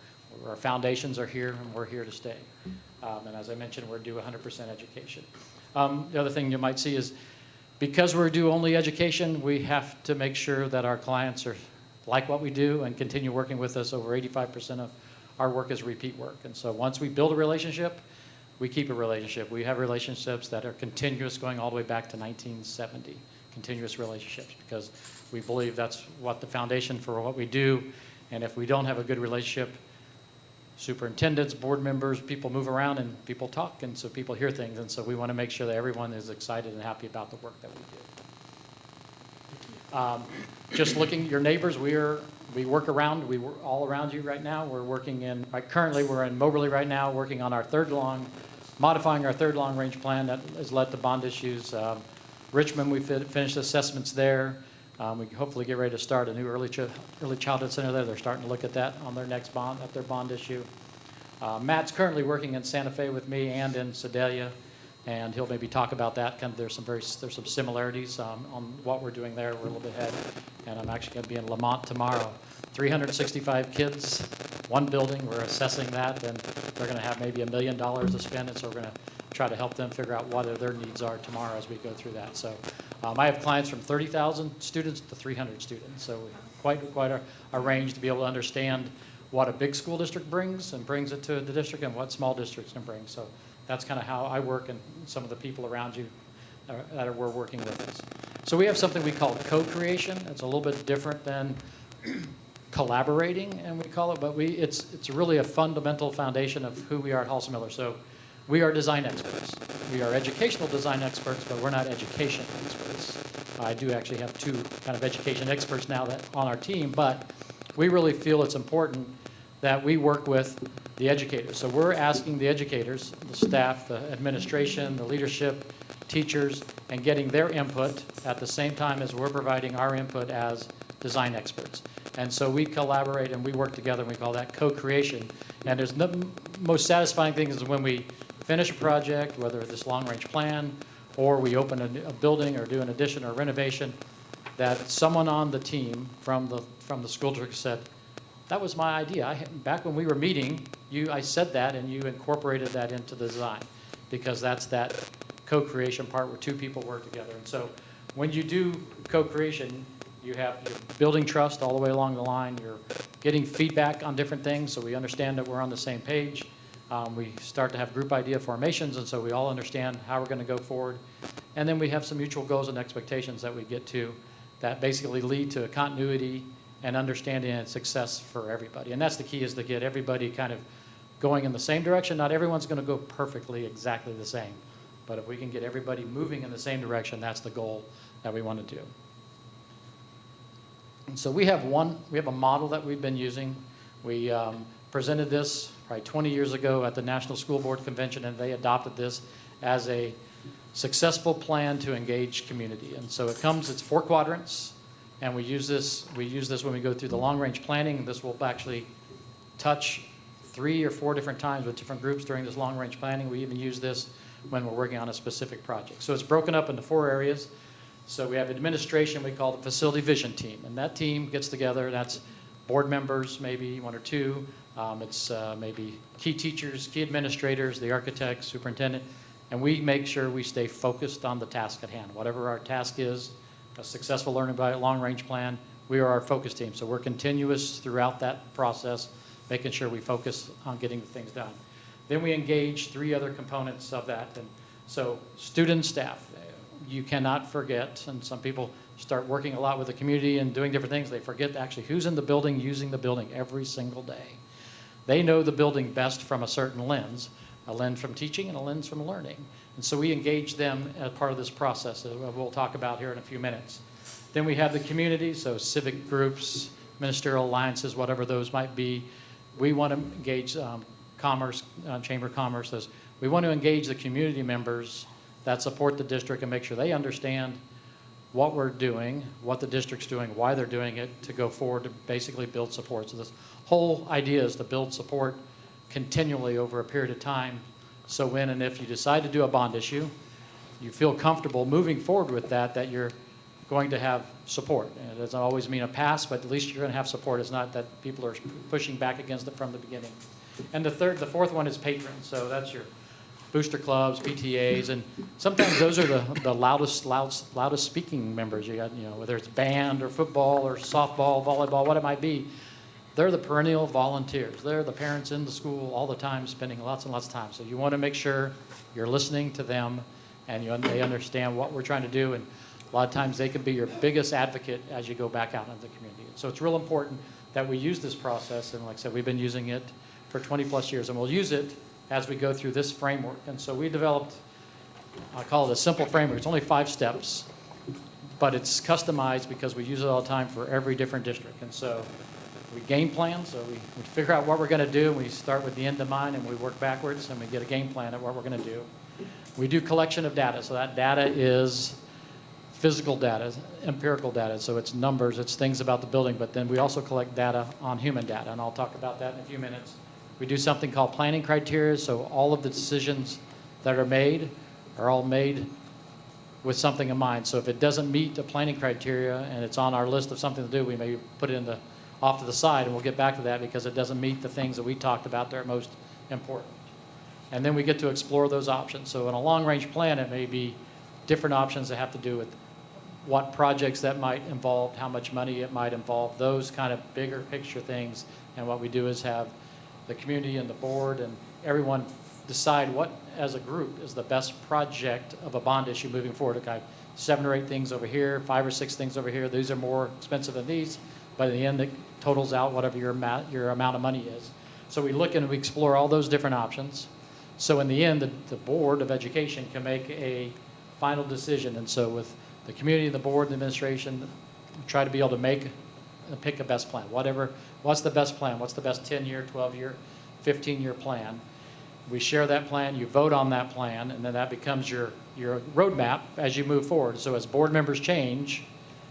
our foundations are here and we're here to stay. And as I mentioned, we're due 100% education. The other thing you might see is because we're due only education, we have to make sure that our clients are like what we do and continue working with us. Over 85% of our work is repeat work. And so once we build a relationship, we keep a relationship. We have relationships that are continuous going all the way back to 1970, continuous relationships, because we believe that's what the foundation for what we do. And if we don't have a good relationship, superintendents, board members, people move around and people talk, and so people hear things. And so we want to make sure that everyone is excited and happy about the work that we do. Just looking, your neighbors, we work around, we work all around you right now. We're working in, currently we're in Moberly right now, working on modifying our third long-range plan that has led to bond issues. Richmond, we finished assessments there. We can hopefully get ready to start a new early childhood center there. They're starting to look at that on their next bond, at their bond issue. Matt's currently working in Santa Fe with me and in Sedalia, and he'll maybe talk about that. There's some similarities on what we're doing there. We're a little bit ahead, and I'm actually going to be in Lamont tomorrow. 365 kids, one building. We're assessing that, and they're going to have maybe $1 million to spend, and so we're going to try to help them figure out what their needs are tomorrow as we go through that. So I have clients from 30,000 students to 300 students, so quite a range to be able to understand what a big school district brings it to the district and what small districts can bring. So that's kind of how I work and some of the people around you that were working with us. So we have something we call co-creation. It's a little bit different than collaborating, and we call it, but it's really a fundamental foundation of who we are at Hollis and Miller. So we are design experts. We are educational design experts, but we're not education experts. I do actually have two kind of education experts now on our team, but we really feel it's important that we work with the educators. So we're asking the educators, the staff, the administration, the leadership, teachers, and getting their input at the same time as we're providing our input as design experts. And so we collaborate and we work together, and we call that co-creation. And there's no most satisfying thing is when we finish a project, whether it's long-range plan or we open a building or do an addition or renovation, that someone on the team from the school district said, that was my idea. Back when we were meeting, I said that and you incorporated that into the design, because that's that co-creation part where two people work together. And so when you do co-creation, you're building trust all the way along the line. You're getting feedback on different things, so we understand that we're on the same page. We start to have group idea formations, and so we all understand how we're going to go forward. And then we have some mutual goals and expectations that we get to that basically lead to a continuity and understanding and success for everybody. And that's the key, is to get everybody kind of going in the same direction. Not everyone's going to go perfectly exactly the same, but if we can get everybody moving in the same direction, that's the goal that we want to do. And so we have a model that we've been using. We presented this probably 20 years ago at the National School Board Convention, and they adopted this as a successful plan to engage community. And so it's 4 quadrants, and we use this when we go through the long-range planning. This will actually touch 3 or 4 different times with different groups during this long-range planning. We even use this when we're working on a specific project. So it's broken up into 4 areas. So we have administration, we call the facility vision team, and that team gets together. That's board members, maybe 1 or 2. It's maybe key teachers, key administrators, the architect, superintendent, and we make sure we stay focused on the task at hand. Whatever our task is, a successful learning by long-range plan. We are our focus team, so we're continuous throughout that process, making sure we focus on getting the things done. Then we engage 3 other components of that. And so student and staff, you cannot forget, and some people start working a lot with the community and doing different things, they forget actually who's in the building, using the building every single day. They know the building best from a certain lens, a lens from teaching and a lens from learning. And so we engage them as part of this process that we'll talk about here in a few minutes. Then we have the community, so civic groups, ministerial alliances, whatever those might be. We want to engage commerce, Chamber of Commerce. We want to engage the community members that support the district and make sure they understand what we're doing, what the district's doing, why they're doing it, to go forward to basically build support. So this whole idea is to build support continually over a period of time. So when and if you decide to do a bond issue, you feel comfortable moving forward with that you're going to have support. And it doesn't always mean a pass, but at least you're going to have support. It's not that people are pushing back against it from the beginning. And the fourth one is patrons. So that's your booster clubs, PTAs, and sometimes those are the loudest speaking members. You got, whether it's band or football or softball, volleyball, what it might be. They're the perennial volunteers. They're the parents in the school all the time, spending lots and lots of time. So you want to make sure you're listening to them and they understand what we're trying to do. And a lot of times they can be your biggest advocate as you go back out into the community. So it's real important that we use this process. And like I said, we've been using it for 20 plus years, and we'll use it as we go through this framework. And so we developed, I call it a simple framework. It's only 5 steps, but it's customized because we use it all the time for every different district. And so we game plan, so we figure out what we're going to do. We start with the end in mind, and we work backwards, and we get a game plan of what we're going to do. We do collection of data. So that data is physical data, empirical data. So it's numbers, it's things about the building, but then we also collect data on human data, and I'll talk about that in a few minutes. We do something called planning criteria, so all of the decisions that are made are all made with something in mind. So if it doesn't meet the planning criteria and it's on our list of something to do, we may put it off to the side, and we'll get back to that because it doesn't meet the things that we talked about that are most important. And then we get to explore those options. So in a long-range plan, it may be different options that have to do with what projects that might involve, how much money it might involve, those kind of bigger picture things. And what we do is have the community and the board and everyone decide what, as a group, is the best project of a bond issue moving forward. Okay, 7 or 8 things over here, 5 or 6 things over here. These are more expensive than these, but in the end, it totals out whatever your amount of money is. So we look and we explore all those different options. So in the end, the Board of Education can make a final decision. And so with the community, the board, and the administration, we try to be able to pick a best plan. What's the best plan? What's the best 10-year, 12-year, 15-year plan? We share that plan, you vote on that plan, and then that becomes your roadmap as you move forward. So as board members change,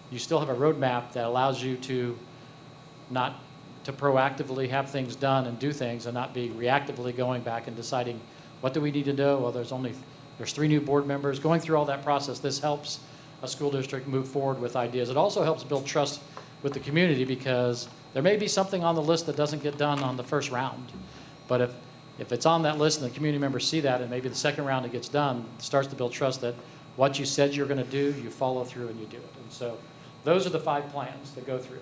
you still have a roadmap that allows you to not to proactively have things done and do things and not be reactively going back and deciding what do we need to do. Well, there's 3 new board members. Going through all that process, this helps a school district move forward with ideas. It also helps build trust with the community because there may be something on the list that doesn't get done on the first round. But if it's on that list and the community members see that and maybe the second round it gets done, it starts to build trust that what you said you're going to do, you follow through and you do it. And so those are the 5 plans to go through.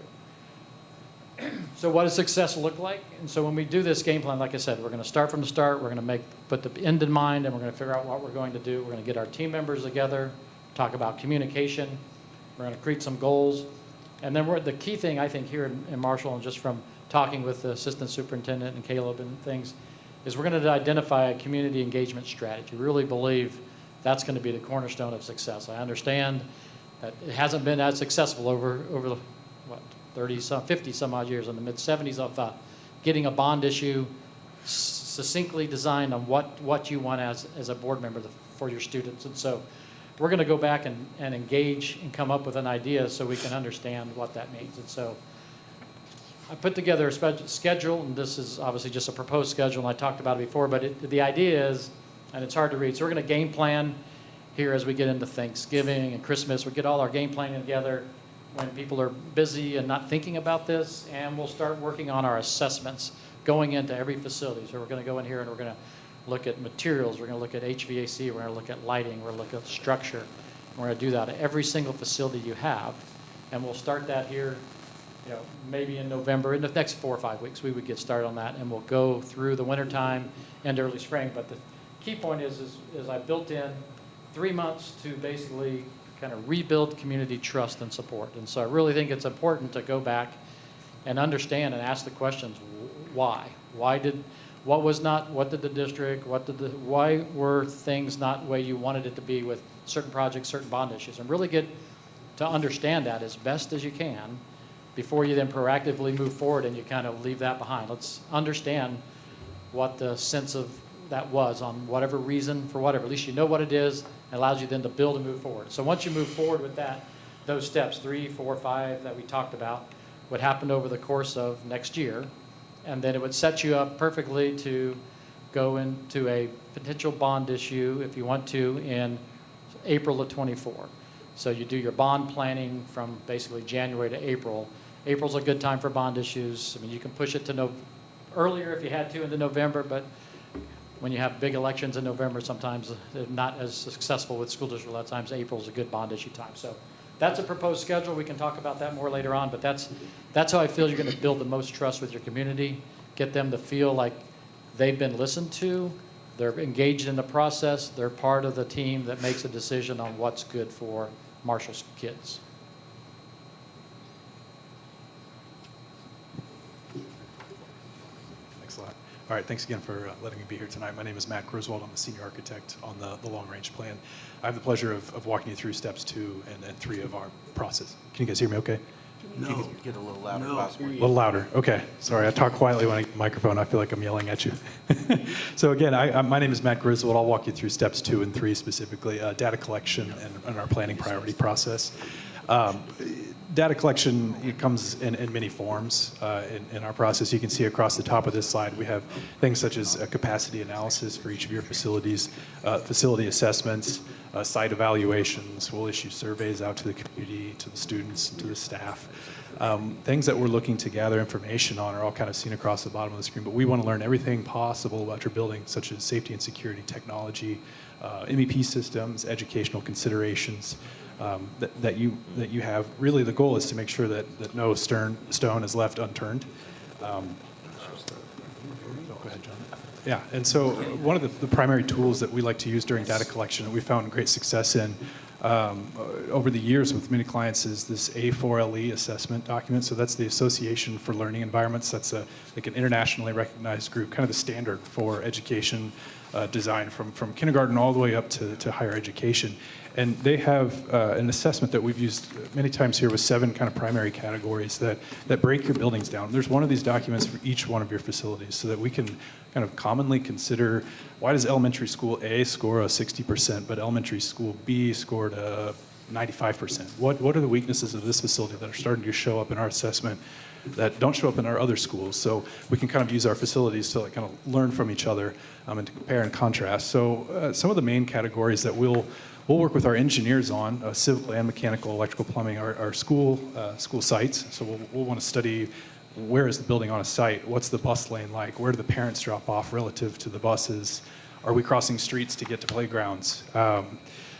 So what does success look like? And so when we do this game plan, like I said, we're going to start from the start. We're going to put the end in mind, and we're going to figure out what we're going to do. We're going to get our team members together, talk about communication. We're going to create some goals. And then the key thing, I think, here in Marshall, and just from talking with the assistant superintendent and Caleb and things, is we're going to identify a community engagement strategy. We really believe that's going to be the cornerstone of success. I understand that it hasn't been as successful over the, 50 some odd years, in the mid-70s, of getting a bond issue succinctly designed on what you want as a board member for your students. And so we're going to go back and engage and come up with an idea so we can understand what that means. And so I put together a schedule, and this is obviously just a proposed schedule, and I talked about it before, but the idea is, and it's hard to read, so we're going to game plan here as we get into Thanksgiving and Christmas. We get all our game planning together when people are busy and not thinking about this, and we'll start working on our assessments going into every facility. So we're going to go in here and we're going to look at materials, we're going to look at HVAC, we're going to look at lighting, we're going to look at structure, We're going to do that at every single facility you have, and we'll start that here, maybe in November. In the next 4 or 5 weeks, we would get started on that, and we'll go through the wintertime and early spring. But the key point is I built in 3 months to basically kind of rebuild community trust and support. And so I really think it's important to go back and understand and ask the questions, why? What did the district, why were things not the way you wanted it to be with certain projects, certain bond issues? And really get to understand that as best as you can before you then proactively move forward and you kind of leave that behind. Let's understand what the sense of that was on whatever reason, for whatever. At least you know what it is, and allows you then to build and move forward. So once you move forward with that, those steps, 3, 4, 5 that we talked about, would happen over the course of next year, and then it would set you up perfectly to go into a potential bond issue, if you want to, in April of '24. So you do your bond planning from basically January to April. April's a good time for bond issues. I mean, you can push it to earlier if you had to into November, but when you have big elections in November, sometimes they're not as successful with school districts. A lot of times April's a good bond issue time. So that's a proposed schedule. We can talk about that more later on, but that's how I feel you're going to build the most trust with your community, get them to feel like they've been listened to, they're engaged in the process, they're part of the team that makes a decision on what's good for Marshall's kids. Thanks a lot. All right, thanks again for letting me be here tonight. My name is Matt Griswold. I'm the senior architect on the long-range plan. I have the pleasure of walking you through steps 2 and 3 of our process. Can you guys hear me okay? No. Get a little louder, possibly. A little louder. Okay. Sorry, I talk quietly when I get the microphone. I feel like I'm yelling at you. So again, my name is Matt Griswold. I'll walk you through steps 2 and 3 specifically, data collection and our planning priority process. Data collection, it comes in many forms in our process. You can see across the top of this slide, we have things such as capacity analysis for each of your facilities, facility assessments, site evaluations. We'll issue surveys out to the community, to the students, to the staff. Things that we're looking to gather information on are all kind of seen across the bottom of the screen, but we want to learn everything possible about your building, such as safety and security technology, MEP systems, educational considerations, that you have. Really, the goal is to make sure that no stone is left unturned. Go ahead, John. Yeah, and so one of the primary tools that we like to use during data collection that we found great success in over the years with many clients is this A4LE assessment document. So that's the Association for Learning Environments. That's like an internationally recognized group, kind of the standard for education design from kindergarten all the way up to higher education. And they have an assessment that we've used many times here with 7 kind of primary categories that break your buildings down. There's one of these documents for each one of your facilities so that we can kind of commonly consider, why does elementary school A score a 60%, but elementary school B scored a 95%? What are the weaknesses of this facility that are starting to show up in our assessment that don't show up in our other schools? So we can kind of use our facilities to kind of learn from each other and to compare and contrast. So some of the main categories that we'll work with our engineers on, civil and mechanical, electrical, plumbing, our school sites. So we'll want to study, where is the building on a site? What's the bus lane like? Where do the parents drop off relative to the buses? Are we crossing streets to get to playgrounds?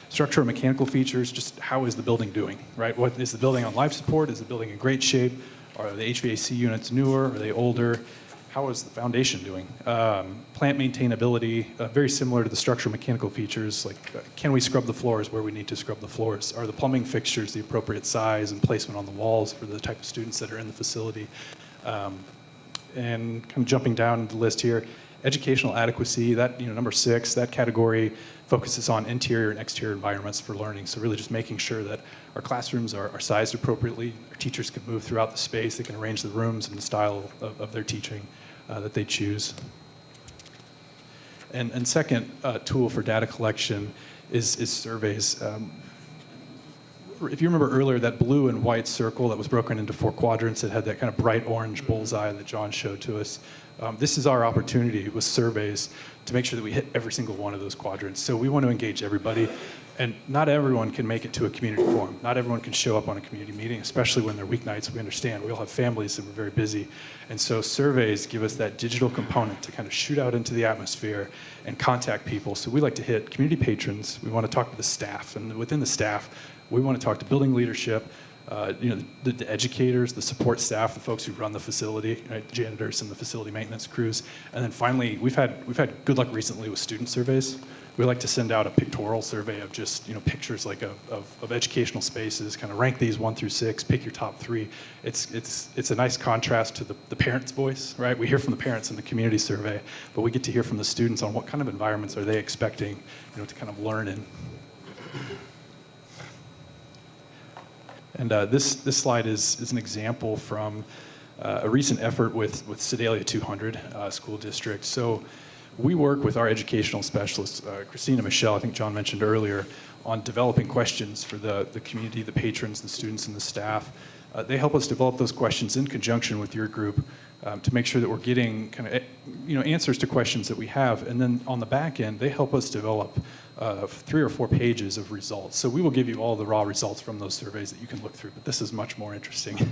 Structural and mechanical features, just how is the building doing, right? What is the building on life support? Is the building in great shape? Are the HVAC units newer? Are they older? How is the foundation doing? Plant maintainability, very similar to the structural mechanical features, like can we scrub the floors where we need to scrub the floors? Are the plumbing fixtures the appropriate size and placement on the walls for the type of students that are in the facility? And kind of jumping down the list here, educational adequacy, that, number 6, that category focuses on interior and exterior environments for learning. So really just making sure that our classrooms are sized appropriately, our teachers can move throughout the space, they can arrange the rooms in the style of their teaching that they choose. And second tool for data collection is surveys. If you remember earlier, that blue and white circle that was broken into 4 quadrants that had that kind of bright orange bullseye that John showed to us, this is our opportunity with surveys to make sure that we hit every single one of those quadrants. So we want to engage everybody. And not everyone can make it to a community forum. Not everyone can show up on a community meeting, especially when they're weeknights. We understand. We all have families and we're very busy. And so surveys give us that digital component to kind of shoot out into the atmosphere and contact people. So we like to hit community patrons. We want to talk to the staff. And within the staff, we want to talk to building leadership, the educators, the support staff, the folks who run the facility, right, the janitors and the facility maintenance crews. And then finally, we've had good luck recently with student surveys. We like to send out a pictorial survey of just pictures like of educational spaces, kind of rank these 1 through 6, pick your top 3. It's a nice contrast to the parents' voice, right? We hear from the parents in the community survey, but we get to hear from the students on what kind of environments are they expecting, to kind of learn in. And this slide is an example from a recent effort with Sedalia 200 school district. So we work with our educational specialists, Christina and Michelle, I think John mentioned earlier, on developing questions for the community, the patrons, the students, and the staff. They help us develop those questions in conjunction with your group to make sure that we're getting kind of answers to questions that we have. And then on the back end, they help us develop 3 or 4 pages of results. So we will give you all the raw results from those surveys that you can look through, but this is much more interesting.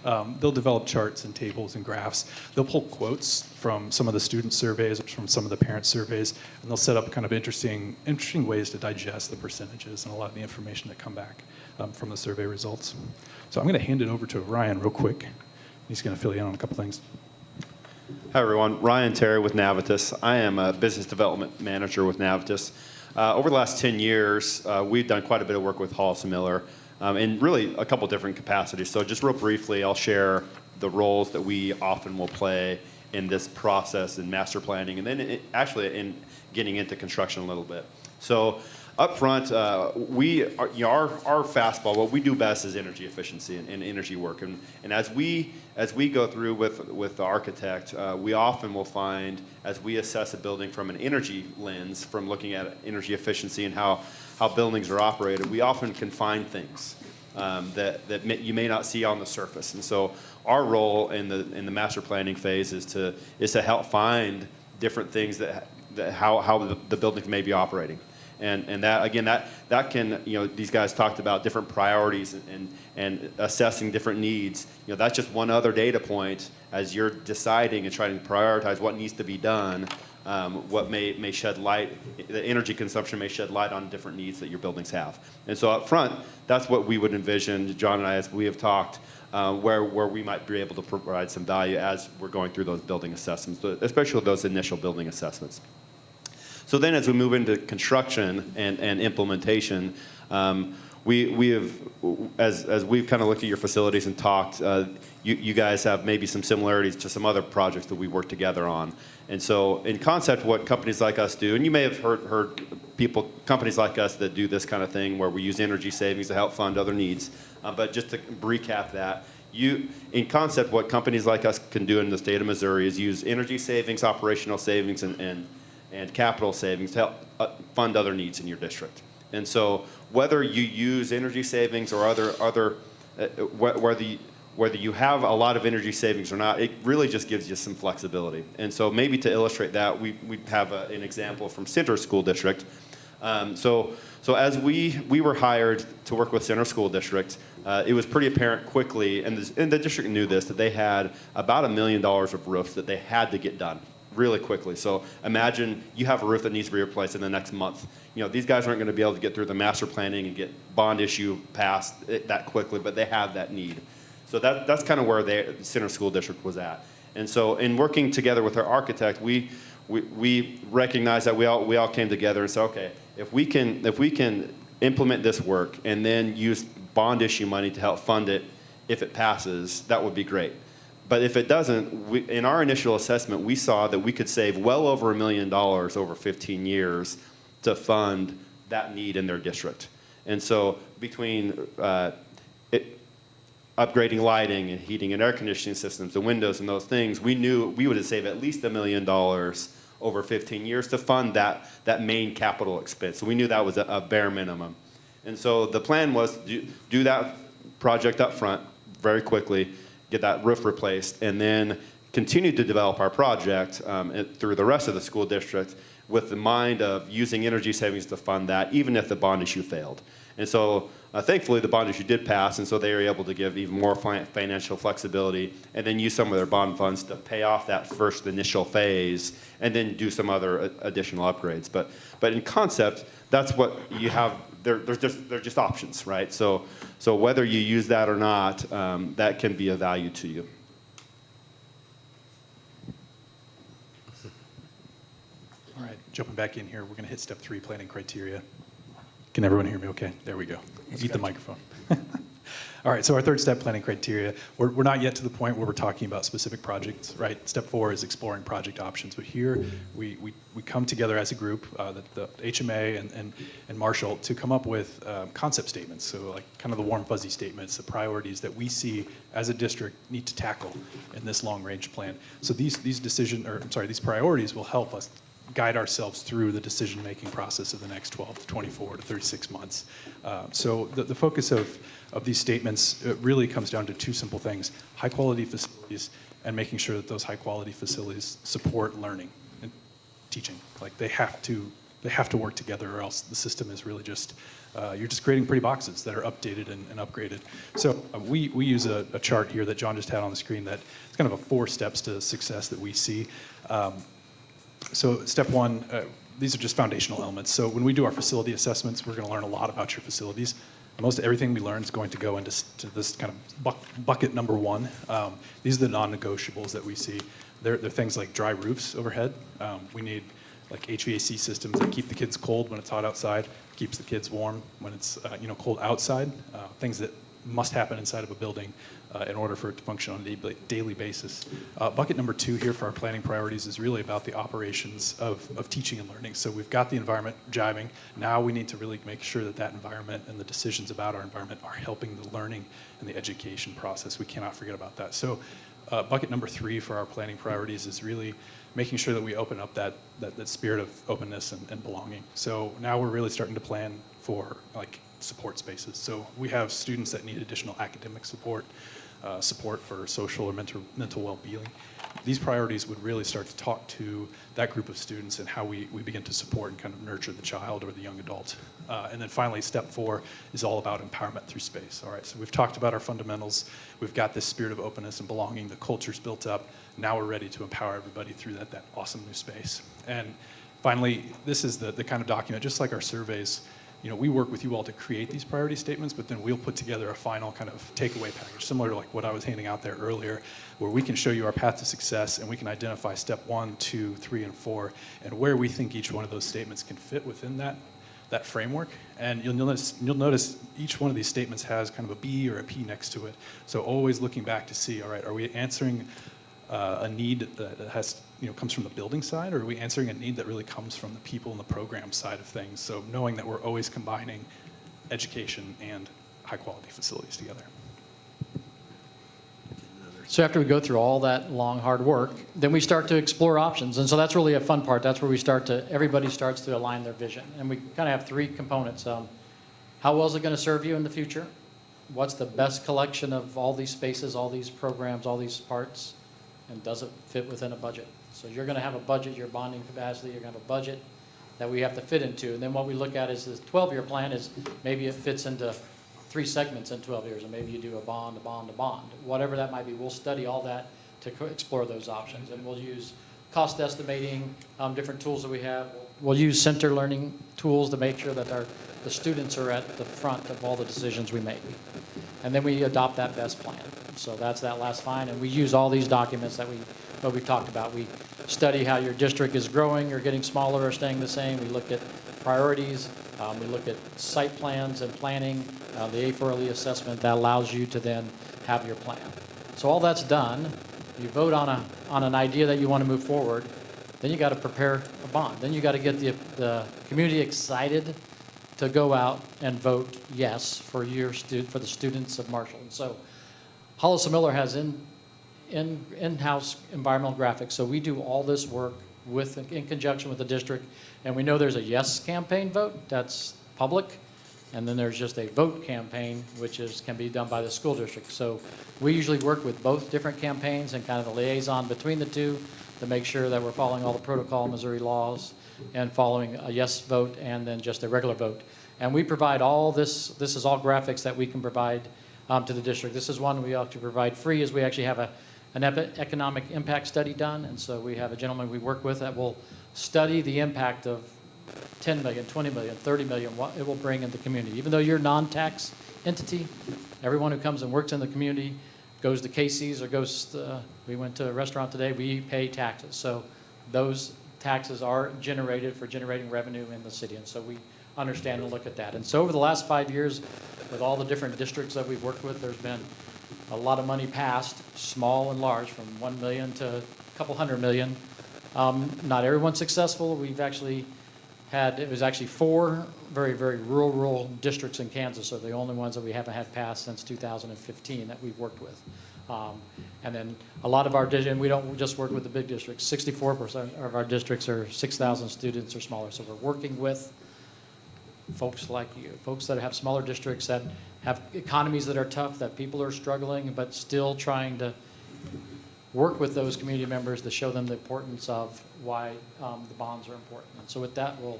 They'll develop charts and tables and graphs. They'll pull quotes from some of the student surveys, from some of the parent surveys, and they'll set up kind of interesting ways to digest the percentages and a lot of the information that come back from the survey results. So I'm going to hand it over to Ryan real quick. He's going to fill you in on a couple things. Hi, everyone. Ryan Terry with Navitas. I am a business development manager with Navitas. Over the last 10 years, we've done quite a bit of work with Hollis and Miller in really a couple different capacities. So just real briefly, I'll share the roles that we often will play in this process in master planning, and then actually in getting into construction a little bit. So up front, our fastball, what we do best is energy efficiency and energy work. And as we go through with the architect, we often will find, as we assess a building from an energy lens, from looking at energy efficiency and how buildings are operated, we often can find things that you may not see on the surface. And so our role in the master planning phase is to help find different things that how the buildings may be operating. And that, again, that can, these guys talked about different priorities and assessing different needs. That's just one other data point as you're deciding and trying to prioritize what needs to be done, what may shed light, the energy consumption may shed light on different needs that your buildings have. And so up front, that's what we would envision, John and I, as we have talked, where we might be able to provide some value as we're going through those building assessments, especially those initial building assessments. So then as we move into construction and implementation, we have, as we've kind of looked at your facilities and talked, you guys have maybe some similarities to some other projects that we work together on. And so in concept, what companies like us do, and you may have heard companies like us that do this kind of thing where we use energy savings to help fund other needs. But just to recap that, in concept, what companies like us can do in the state of Missouri is use energy savings, operational savings, and capital savings to help fund other needs in your district. And so whether you use energy savings or whether you have a lot of energy savings or not, it really just gives you some flexibility. And so maybe to illustrate that, we have an example from Center School District. So as we were hired to work with Center School District, it was pretty apparent quickly, and the district knew this, that they had about $1 million of roofs that they had to get done really quickly. So imagine you have a roof that needs to be replaced in the next month. These guys aren't going to be able to get through the master planning and get bond issue passed that quickly, but they have that need. So that's kind of where the Center School District was at. And so in working together with our architect, we recognized that we all came together and said, okay, if we can implement this work and then use bond issue money to help fund it, if it passes, that would be great. But if it doesn't, in our initial assessment, we saw that we could save well over $1 million over 15 years to fund that need in their district. And so between upgrading lighting and heating and air conditioning systems, the windows and those things, we knew we would have saved at least $1 million over 15 years to fund that main capital expense. So we knew that was a bare minimum. And so the plan was to do that project up front very quickly, get that roof replaced, and then continue to develop our project through the rest of the school district with the mind of using energy savings to fund that, even if the bond issue failed. And so thankfully, the bond issue did pass, and so they were able to give even more financial flexibility and then use some of their bond funds to pay off that first initial phase and then do some other additional upgrades. But in concept, that's what you have. They're just options, right? So whether you use that or not, that can be of value to you. All right, jumping back in here, we're going to hit step 3, planning criteria. Can everyone hear me okay? There we go. Eat the microphone. All right, so our third step, planning criteria. We're not yet to the point where we're talking about specific projects, right? Step 4 is exploring project options. But here, we come together as a group, the HMA and Marshall, to come up with concept statements. So like kind of the warm fuzzy statements, the priorities that we see as a district need to tackle in this long range plan. So these priorities will help us guide ourselves through the decision-making process of the next 12 to 24 to 36 months. So the focus of these statements really comes down to 2 simple things: high-quality facilities and making sure that those high-quality facilities support learning and teaching. Like they have to work together, or else the system is really just you're just creating pretty boxes that are updated and upgraded. So we use a chart here that John just had on the screen that it's kind of a 4 steps to success that we see. So step 1, these are just foundational elements. So when we do our facility assessments, we're going to learn a lot about your facilities. Most everything we learn is going to go into this kind of bucket number 1. These are the non-negotiables that we see. They're things like dry roofs overhead. We need like HVAC systems that keep the kids cold when it's hot outside, keeps the kids warm when it's cold outside. Things that must happen inside of a building in order for it to function on a daily basis. Bucket number 2 here for our planning priorities is really about the operations of teaching and learning. So we've got the environment jiving. Now we need to really make sure that environment and the decisions about our environment are helping the learning and the education process. We cannot forget about that. So bucket number 3 for our planning priorities is really making sure that we open up that spirit of openness and belonging. So now we're really starting to plan for like support spaces. So we have students that need additional academic support, support for social or mental well-being. These priorities would really start to talk to that group of students and how we begin to support and kind of nurture the child or the young adult. And then finally, step 4 is all about empowerment through space. All right, so we've talked about our fundamentals. We've got this spirit of openness and belonging. The culture's built up. Now we're ready to empower everybody through that awesome new space. And finally, this is the kind of document, just like our surveys, we work with you all to create these priority statements, but then we'll put together a final kind of takeaway package, similar to like what I was handing out there earlier, where we can show you our path to success and we can identify step 1, 2, 3, and 4, and where we think each one of those statements can fit within that framework. And you'll notice each one of these statements has kind of a B or a P next to it. So always looking back to see, all right, are we answering a need that has comes from the building side, or are we answering a need that really comes from the people and the program side of things? So knowing that we're always combining education and high quality facilities together. So after we go through all that long, hard work, then we start to explore options. And so that's really a fun part. That's where everybody starts to align their vision. And we kind of have 3 components. How well is it going to serve you in the future? What's the best collection of all these spaces, all these programs, all these parts? And does it fit within a budget? So you're going to have a budget, your bonding capacity, you're going to have a budget that we have to fit into. And then what we look at is this 12-year plan is maybe it fits into 3 segments in 12 years, and maybe you do a bond, a bond, a bond. Whatever that might be, we'll study all that to explore those options. And we'll use cost estimating, different tools that we have. We'll use center learning tools to make sure that the students are at the front of all the decisions we make. And then we adopt that best plan. So that's that last line. And we use all these documents that we've talked about. We study how your district is growing or getting smaller or staying the same. We look at priorities. We look at site plans and planning, the A4LE assessment that allows you to then have your plan. So all that's done. You vote on an idea that you want to move forward. Then you got to prepare a bond. Then you got to get the community excited to go out and vote yes for the students of Marshall. And so Hollis and Miller has in-house environmental graphics. So we do all this work in conjunction with the district. And we know there's a yes campaign vote that's public. And then there's just a vote campaign, which can be done by the school district. So we usually work with both different campaigns and kind of the liaison between the two to make sure that we're following all the protocol Missouri laws and following a yes vote and then just a regular vote. And we provide all this is all graphics that we can provide to the district. This is one we actually provide free, as we actually have an economic impact study done. And so we have a gentleman we work with that will study the impact of 10 million, 20 million, 30 million, what it will bring in the community. Even though you're a non-tax entity, everyone who comes and works in the community, goes to Casey's or goes to, we went to a restaurant today, we pay taxes. So those taxes are generated for generating revenue in the city. And so we understand and look at that. And so over the last 5 years, with all the different districts that we've worked with, there's been a lot of money passed, small and large, from 1 million to a couple $100 million. Not everyone's successful. We've actually had, it was actually 4 very, very rural districts in Kansas are the only ones that we haven't had passed since 2015 that we've worked with. And then a lot of our districts, we don't just work with the big districts, 64% of our districts are 6,000 students or smaller. So we're working with folks like you, folks that have smaller districts that have economies that are tough, that people are struggling, but still trying to work with those community members to show them the importance of why the bonds are important. And so with that, we'll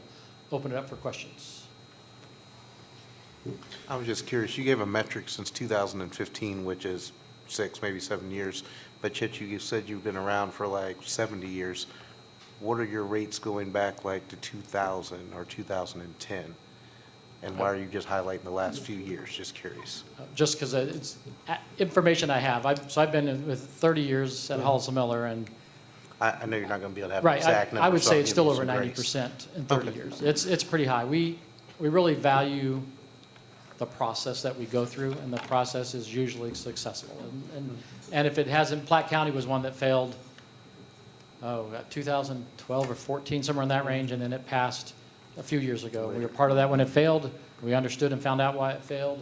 open it up for questions. I was just curious, you gave a metric since 2015, which is 6, maybe 7 years, but Chit, you said you've been around for like 70 years. What are your rates going back like to 2000 or 2010? And why are you just highlighting the last few years? Just curious. Just because it's information I have. I've been with 30 years at Hollis and Miller, and I know you're not going to be able to have an right, exact number. I would so say I'll it's give still you over some grace. 90% in 30 years. It's pretty high. We really value the process that we go through, and the process is usually successful. And if it hasn't, Platte County was one that failed, 2012 or 14, somewhere in that range, and then it passed a few years ago. We were part of that when it failed. We understood and found out why it failed,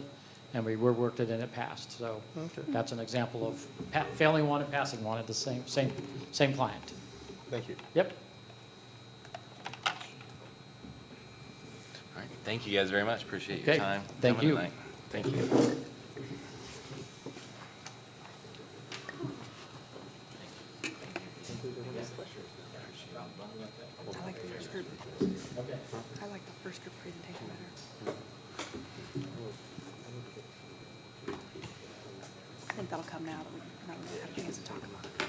and we worked it and it passed. So that's an example of failing one and passing one at the same client. Thank you. Yep. All right, thank you guys very much. Appreciate your Okay, time. thank coming you. tonight. Thank you. I like the first group. I like the first group presentation better. I think that'll come now that we've had a chance to talk about it.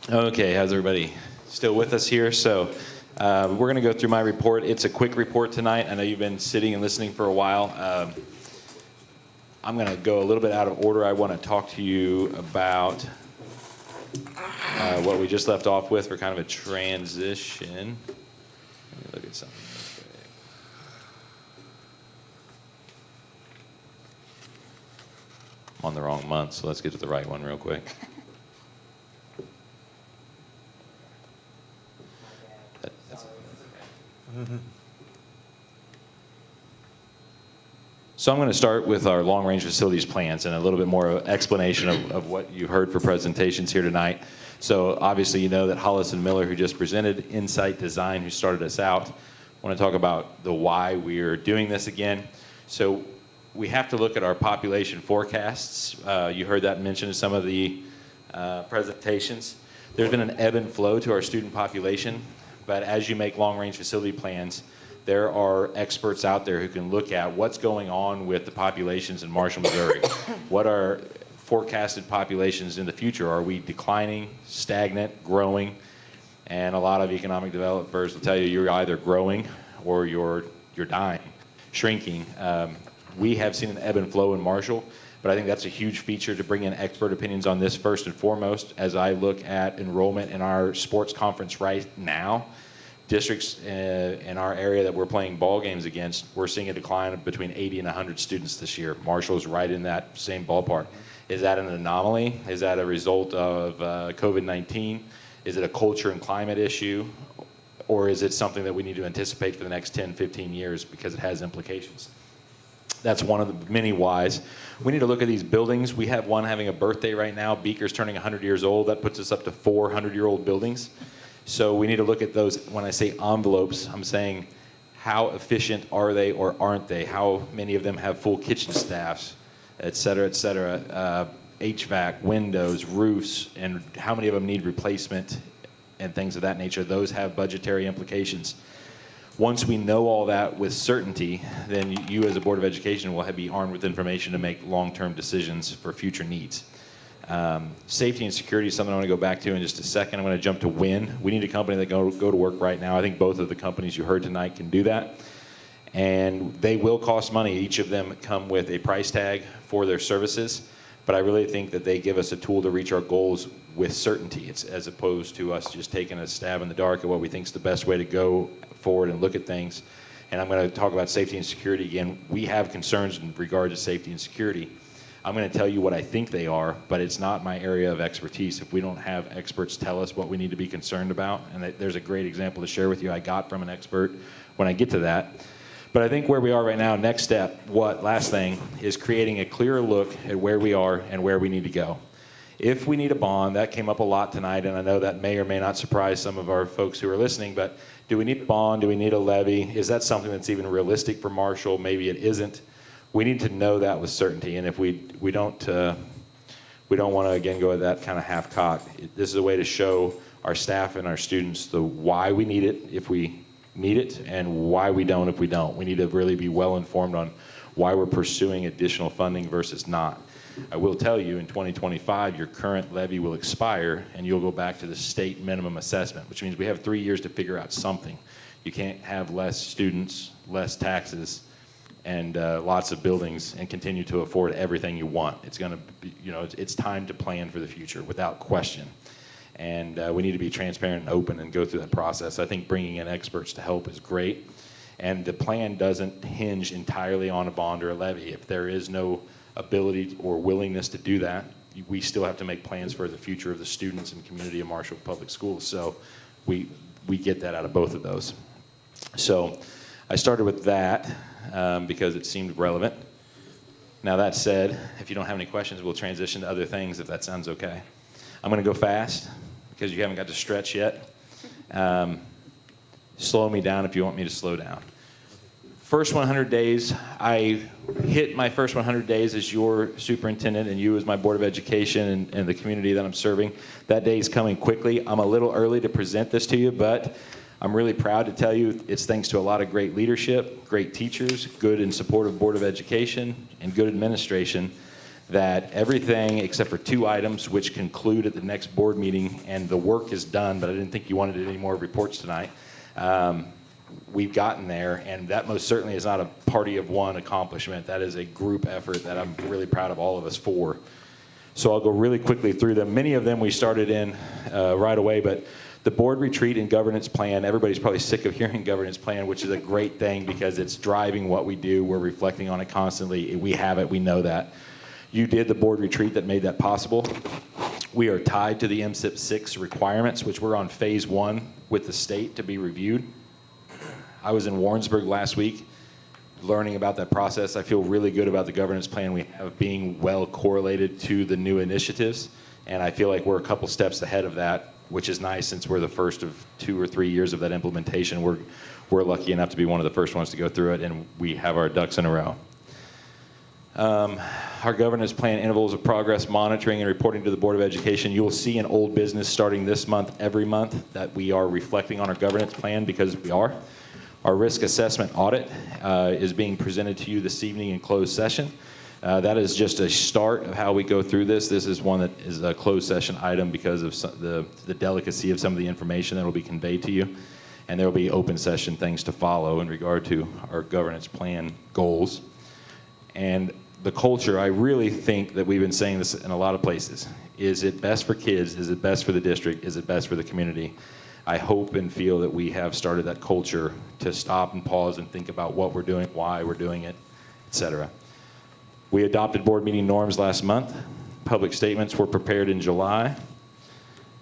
Okay, how's everybody still with us here? So we're going to go through my report. It's a quick report tonight. I know you've been sitting and listening for a while. I'm going to go a little bit out of order. I want to talk to you about what we just left off with for kind of a transition. Let me look at something real quick. I'm on the wrong month, so let's get to the right one real quick. So I'm going to start with our long-range facilities plans and a little bit more explanation of what you heard for presentations here tonight. So obviously you know that Hollis and Miller, who just presented, Insight Design, who started us out, want to talk about the why we're doing this again. So we have to look at our population forecasts. You heard that mentioned in some of the presentations. There's been an ebb and flow to our student population, but as you make long-range facility plans, there are experts out there who can look at what's going on with the populations in Marshall, Missouri. What are forecasted populations in the future? Are we declining, stagnant, growing? And a lot of economic developers will tell you you're either growing or you're dying, shrinking. We have seen an ebb and flow in Marshall, but I think that's a huge feature to bring in expert opinions on this first and foremost. As I look at enrollment in our sports conference right now, districts in our area that we're playing ball games against, we're seeing a decline of between 80 and 100 students this year. Marshall's right in that same ballpark. Is that an anomaly? Is that a result of COVID-19? Is it a culture and climate issue? Or is it something that we need to anticipate for the next 10, 15 years because it has implications? That's one of the many whys. We need to look at these buildings. We have one having a birthday right now. Beaker's turning 100 years old. That puts us up to 400-year-old buildings. So we need to look at those. When I say envelopes, I'm saying how efficient are they or aren't they? How many of them have full kitchen staffs, et cetera, HVAC, windows, roofs, and how many of them need replacement and things of that nature. Those have budgetary implications. Once we know all that with certainty, then you as a Board of Education will be armed with information to make long-term decisions for future needs. Safety and security is something I want to go back to in just a second. I'm going to jump to WIN. We need a company that go to work right now. I think both of the companies you heard tonight can do that. And they will cost money. Each of them come with a price tag for their services. But I really think that they give us a tool to reach our goals with certainty. It's as opposed to us just taking a stab in the dark at what we think is the best way to go forward and look at things. And I'm going to talk about safety and security again. We have concerns in regard to safety and security. I'm going to tell you what I think they are, but it's not my area of expertise. If we don't have experts tell us what we need to be concerned about, and there's a great example to share with you I got from an expert when I get to that. But I think where we are right now, next step, last thing, is creating a clearer look at where we are and where we need to go. If we need a bond, that came up a lot tonight, and I know that may or may not surprise some of our folks who are listening, but do we need a bond? Do we need a levy? Is that something that's even realistic for Marshall? Maybe it isn't. We need to know that with certainty, and if we don't want to, again, go at that kind of half-cocked. This is a way to show our staff and our students the why we need it if we need it, and why we don't if we don't. We need to really be well-informed on why we're pursuing additional funding versus not. I will tell you, in 2025, your current levy will expire, and you'll go back to the state minimum assessment, which means we have 3 years to figure out something. You can't have less students, less taxes, and lots of buildings and continue to afford everything you want. It's going to be, it's time to plan for the future without question. And we need to be transparent and open and go through that process. I think bringing in experts to help is great. And the plan doesn't hinge entirely on a bond or a levy. If there is no ability or willingness to do that, we still have to make plans for the future of the students and community of Marshall Public Schools. So we get that out of both of those. So I started with that because it seemed relevant. Now that said, if you don't have any questions, we'll transition to other things if that sounds okay. I'm going to go fast because you haven't got to stretch yet. Slow me down if you want me to slow down. First 100 days, I hit my first 100 days as your superintendent and you as my Board of Education and the community that I'm serving. That day is coming quickly. I'm a little early to present this to you, but I'm really proud to tell you it's thanks to a lot of great leadership, great teachers, good and supportive Board of Education, and good administration that everything except for 2 items which conclude at the next board meeting, and the work is done, but I didn't think you wanted any more reports tonight. We've gotten there, and that most certainly is not a party of one accomplishment. That is a group effort that I'm really proud of all of us for. So I'll go really quickly through them. Many of them we started in right away, but the board retreat and governance plan, everybody's probably sick of hearing governance plan, which is a great thing because it's driving what we do. We're reflecting on it constantly. We have it. We know that. You did the board retreat that made that possible. We are tied to the MSIP 6 requirements, which we're on phase 1 with the state to be reviewed. I was in Warrensburg last week learning about that process. I feel really good about the governance plan we have being well correlated to the new initiatives, and I feel like we're a couple steps ahead of that, which is nice since we're the first of 2 or 3 years of that implementation. We're lucky enough to be one of the first ones to go through it, and we have our ducks in a row. Our governance plan intervals of progress monitoring and reporting to the Board of Education. You will see in old business starting this month, every month, that we are reflecting on our governance plan because we are. Our risk assessment audit is being presented to you this evening in closed session. That is just a start of how we go through this. This is one that is a closed session item because of the delicacy of some of the information that will be conveyed to you. And there will be open session things to follow in regard to our governance plan goals. And the culture, I really think that we've been saying this in a lot of places. Is it best for kids? Is it best for the district? Is it best for the community? I hope and feel that we have started that culture to stop and pause and think about what we're doing, why we're doing it, etc. We adopted board meeting norms last month. Public statements were prepared in July.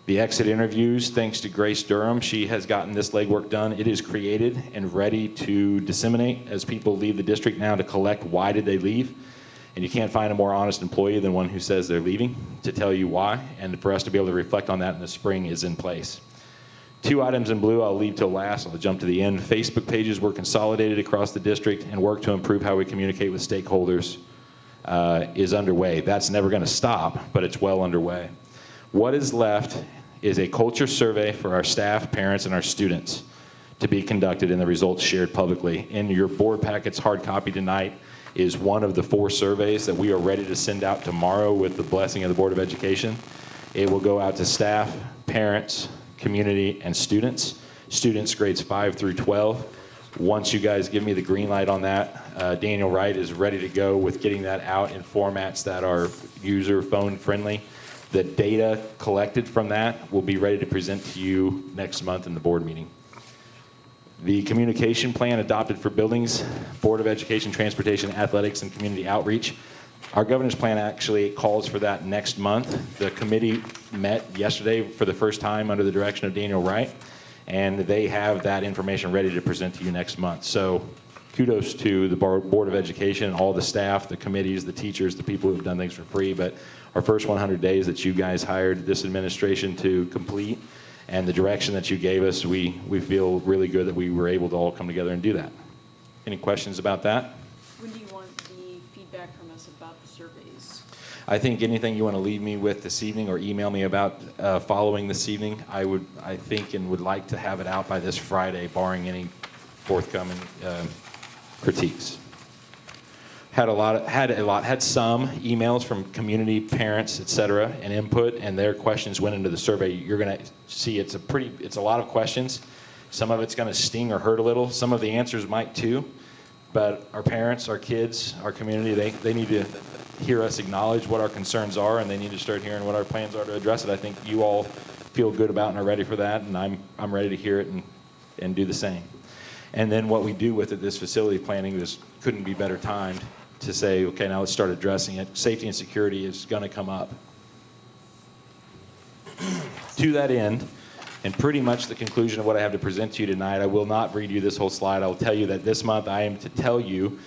The exit interviews, thanks to Grace Durham, she has gotten this legwork done. It is created and ready to disseminate as people leave the district now to collect why did they leave. And you can't find a more honest employee than one who says they're leaving to tell you why. And for us to be able to reflect on that in the spring is in place. 2 items in blue I'll leave till last. I'll jump to the end. Facebook pages were consolidated across the district, and work to improve how we communicate with stakeholders is underway. That's never going to stop, but it's well underway. What is left is a culture survey for our staff, parents, and our students to be conducted, and the results shared publicly. In your board packets, hard copy tonight, is one of the 4 surveys that we are ready to send out tomorrow with the blessing of the Board of Education. It will go out to staff, parents, community, and students. Students grades 5 through 12. Once you guys give me the green light on that, Daniel Wright is ready to go with getting that out in formats that are user phone friendly. The data collected from that will be ready to present to you next month in the board meeting. The communication plan adopted for buildings, Board of Education, Transportation, Athletics, and Community Outreach. Our governance plan actually calls for that next month. The committee met yesterday for the first time under the direction of Daniel Wright, and they have that information ready to present to you next month. So kudos to the Board of Education, all the staff, the committees, the teachers, the people who have done things for free. But our first 100 days that you guys hired this administration to complete, and the direction that you gave us, we feel really good that we were able to all come together and do that. Any questions about that? When do you want the feedback from us about the surveys? I think anything you want to leave me with this evening or email me about following this evening, I think and would like to have it out by this Friday, barring any forthcoming critiques. Had some emails from community parents, et cetera, and input, and their questions went into the survey. You're going to see it's a lot of questions. Some of it's going to sting or hurt a little. Some of the answers might too. But our parents, our kids, our community, they need to hear us acknowledge what our concerns are, and they need to start hearing what our plans are to address it. I think you all feel good about and are ready for that, and I'm ready to hear it and do the same. And then what we do with it, this facility planning, couldn't be better timed to say, okay, now let's start addressing it. Safety and security is going to come up. To that end, and pretty much the conclusion of what I have to present to you tonight, I will not read you this whole slide. I will tell you that this month I am to tell you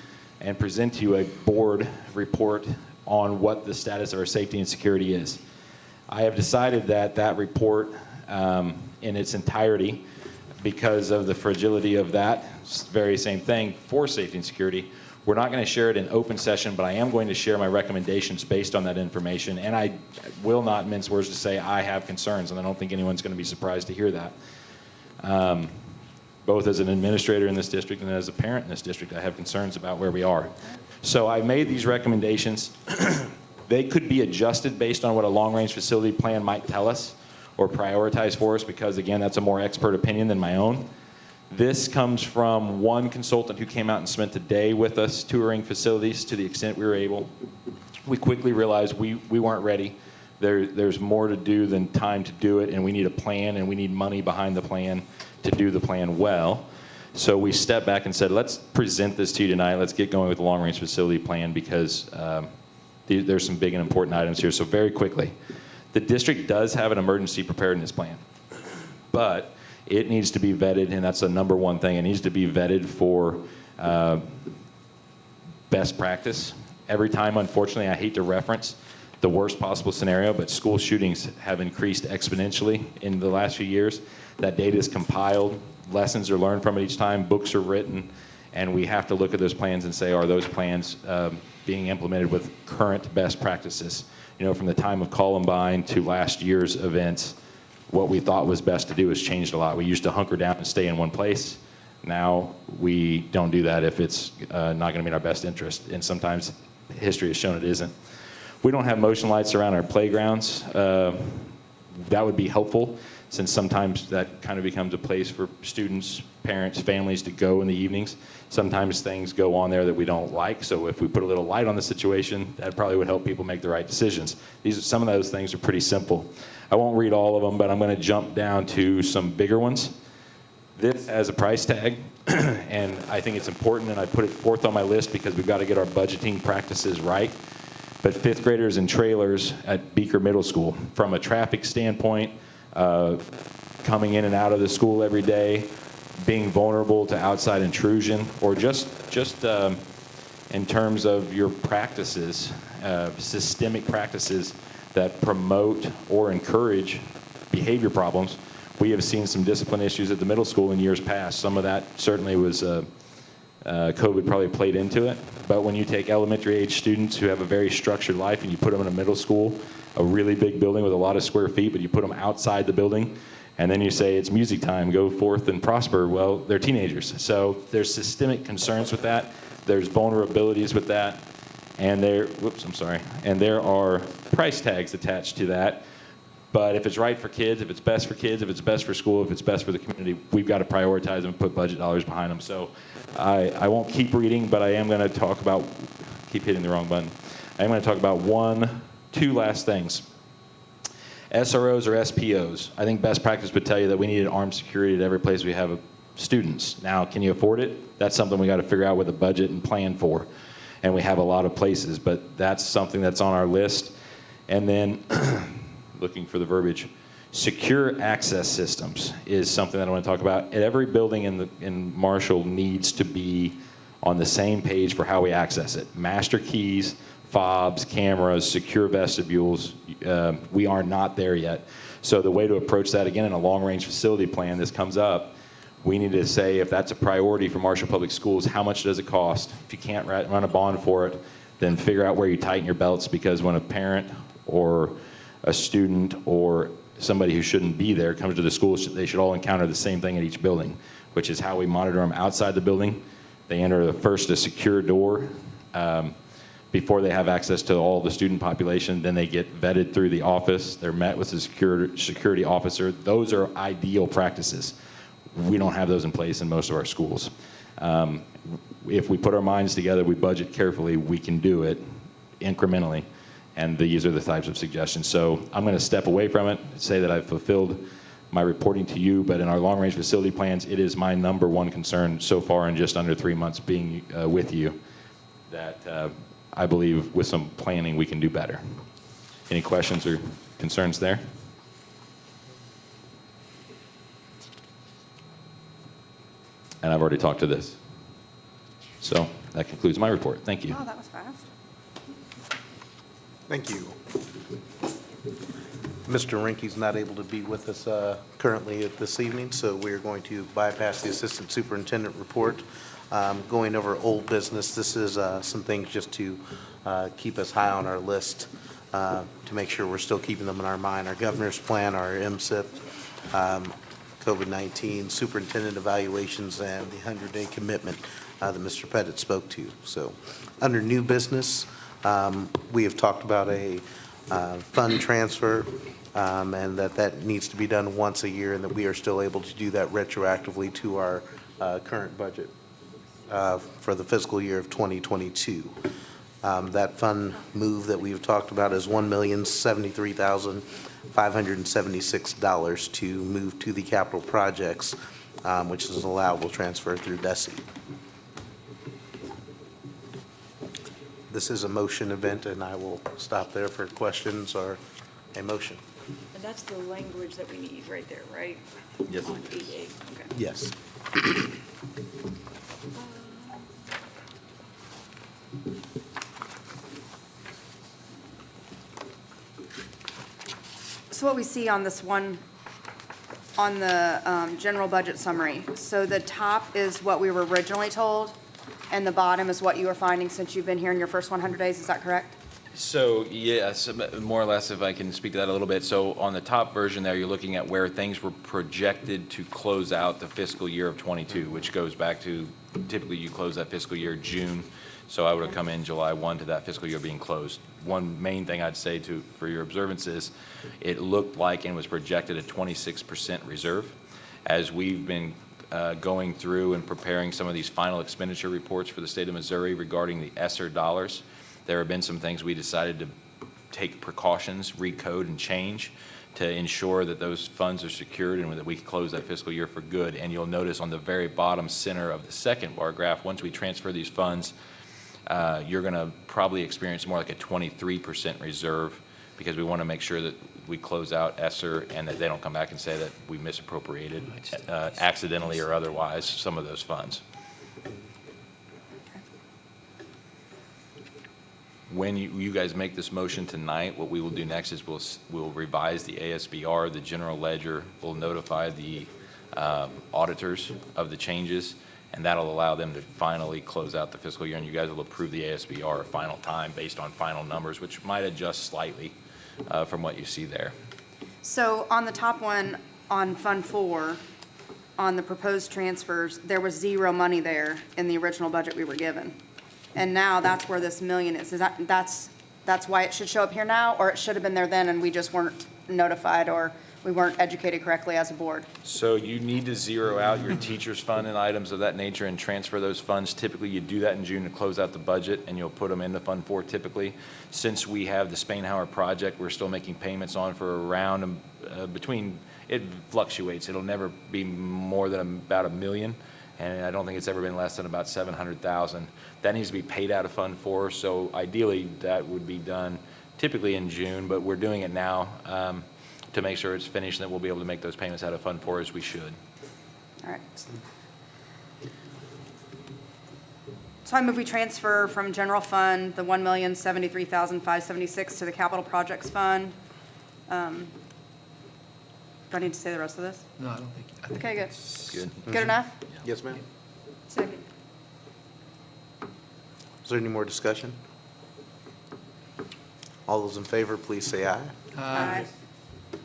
and present to you a board report on what the status of our safety and security is. I have decided that report in its entirety, because of the fragility of that very same thing for safety and security, we're not going to share it in open session, but I am going to share my recommendations based on that information. And I will not mince words to say I have concerns, and I don't think anyone's going to be surprised to hear that. Both as an administrator in this district and as a parent in this district, I have concerns about where we are. So I made these recommendations. They could be adjusted based on what a long-range facility plan might tell us or prioritize for us, because, again, that's a more expert opinion than my own. This comes from one consultant who came out and spent the day with us touring facilities to the extent we were able. We quickly realized we weren't ready. There's more to do than time to do it, and we need a plan, and we need money behind the plan to do the plan well. So we stepped back and said, let's present this to you tonight. Let's get going with the long-range facility plan, because there's some big and important items here. So very quickly, the district does have an emergency preparedness plan, but it needs to be vetted, and that's the number one thing. It needs to be vetted for best practice. Every time, unfortunately, I hate to reference the worst possible scenario, but school shootings have increased exponentially in the last few years. That data is compiled, lessons are learned from it each time, books are written, and we have to look at those plans and say, are those plans being implemented with current best practices? You know, from the time of Columbine to last year's events, what we thought was best to do has changed a lot. We used to hunker down and stay in one place. Now we don't do that if it's not going to meet our best interest, and sometimes history has shown it isn't. We don't have motion lights around our playgrounds. That would be helpful, since sometimes that kind of becomes a place for students, parents, families to go in the evenings. Sometimes things go on there that we don't like, so if we put a little light on the situation, that probably would help people make the right decisions. Some of those things are pretty simple. I won't read all of them, but I'm going to jump down to some bigger ones. This has a price tag, and I think it's important, and I put it forth on my list because we've got to get our budgeting practices right. But fifth graders in trailers at Beaker Middle School, from a traffic standpoint, coming in and out of the school every day, being vulnerable to outside intrusion, or just in terms of your practices, systemic practices that promote or encourage behavior problems, We have seen some discipline issues at the middle school in years past. Some of that certainly was COVID probably played into it. But when you take elementary age students who have a very structured life and you put them in a middle school, a really big building with a lot of square feet, but you put them outside the building, and then you say it's music time, go forth and prosper. Well, they're teenagers. So there's systemic concerns with that. There's vulnerabilities with that. And and there are price tags attached to that. But if it's right for kids, if it's best for kids, if it's best for school, if it's best for the community, we've got to prioritize them and put budget dollars behind them. So I won't keep reading, but I am going to talk about, keep hitting the wrong button. I am going to talk about two last things. SROs or SPOs. I think best practice would tell you that we needed armed security at every place we have students. Now, can you afford it? That's something we got to figure out with a budget and plan for. And we have a lot of places, but that's something that's on our list. And then, looking for the verbiage, secure access systems is something that I want to talk about. Every building in Marshall needs to be on the same page for how we access it. Master keys, fobs, cameras, secure vestibules. We are not there yet. So the way to approach that, again, in a long-range facility plan, this comes up, we need to say if that's a priority for Marshall Public Schools, how much does it cost? If you can't run a bond for it, then figure out where you tighten your belts, because when a parent or a student or somebody who shouldn't be there comes to the school, they should all encounter the same thing at each building, which is how we monitor them outside the building. They enter first a secure door before they have access to all the student population. Then they get vetted through the office. They're met with a security officer. Those are ideal practices. We don't have those in place in most of our schools. If we put our minds together, we budget carefully, we can do it incrementally. And these are the types of suggestions. So I'm going to step away from it, say that I've fulfilled my reporting to you, but in our long-range facility plans, it is my number one concern so far in just under 3 months being with you, that I believe with some planning we can do better. Any questions or concerns there? And I've already talked to this. So that concludes my report. Thank you. Oh, that was fast. Thank you. Mr. Rinke's not able to be with us currently this evening, so we're going to bypass the Assistant Superintendent report. Going over old business, this is some things just to keep us high on our list, to make sure we're still keeping them in our mind. Our governor's plan, our MSIP, COVID-19, superintendent evaluations, and the 100-day commitment that Mr. Pettit spoke to. So under new business, we have talked about a fund transfer, and that needs to be done once a year, and that we are still able to do that retroactively to our current budget for the fiscal year of 2022. That fund move that we've talked about is $1,073,576 to move to the capital projects, which is an allowable transfer through DESI. This is a motion event, and I will stop there for questions or a motion. And that's the language that we need right there, right? Yes. On 8A, okay. Yes. So what we see on this one, on the general budget summary, so the top is what we were originally told, and the bottom is what you are finding since you've been here in your first 100 days, is that correct? So, yes, more or less, if I can speak to that a little bit. So on the top version there, you're looking at where things were projected to close out the fiscal year of '22, which goes back to, typically you close that fiscal year June. So I would have come in July 1 to that fiscal year being closed. One main thing I'd say for your observance is it looked like and was projected a 26% reserve. As we've been going through and preparing some of these final expenditure reports for the state of Missouri regarding the ESSER dollars, there have been some things we decided to take precautions, recode, and change to ensure that those funds are secured and that we can close that fiscal year for good. And you'll notice on the very bottom center of the second bar graph, once we transfer these funds, you're going to probably experience more like a 23% reserve, because we want to make sure that we close out ESSER and that they don't come back and say that we misappropriated accidentally or otherwise some of those funds. when you guys make this motion tonight, what we will do next is we'll revise the ASBR, the general ledger, we'll notify the auditors of the changes, and that'll allow them to finally close out the fiscal year, and you guys will approve the ASBR a final time based on final numbers, which might adjust slightly from what you see there. So on the top one, on Fund 4, on the proposed transfers, there was zero money there in the original budget we were given. And now that's where this million is. Is that's why it should show up here now, or it should have been there then and we just weren't notified, or we weren't educated correctly as a board? So you need to zero out your teacher's fund and items of that nature and transfer those funds. Typically, you do that in June to close out the budget, and you'll put them into Fund 4 typically. Since we have the Spainhauer project, we're still making payments on for around between, it fluctuates. It'll never be more than about $1 million, and I don't think it's ever been less than about $700,000. That needs to be paid out of Fund 4, so ideally that would be done typically in June, but we're doing it now to make sure it's finished and that we'll be able to make those payments out of Fund 4 as we should. All right. So I move we transfer from general fund the $1,073,576 to the capital projects fund. Do I need to say the rest of this? No, I don't think. Okay, good. Good. Good enough? Yes, ma'am. Second. Is there any more discussion? All those in favor, please say aye. Aye.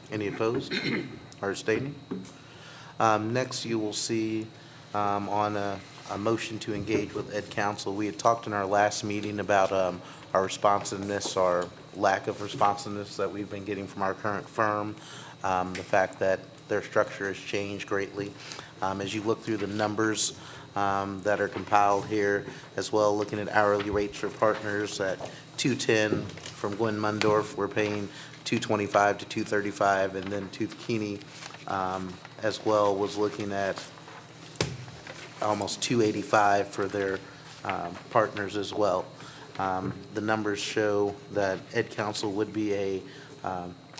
Any opposed or abstaining? Next, you will see on a motion to engage with Ed Council. We had talked in our last meeting about our responsiveness, our lack of responsiveness that we've been getting from our current firm, the fact that their structure has changed greatly. As you look through the numbers that are compiled here, as well, looking at hourly rates for partners at $210 from Gwen Mundorf, we're paying $225 to $235, and then Tooth-Keeney as well was looking at almost $285 for their partners as well. The numbers show that Ed Council would be a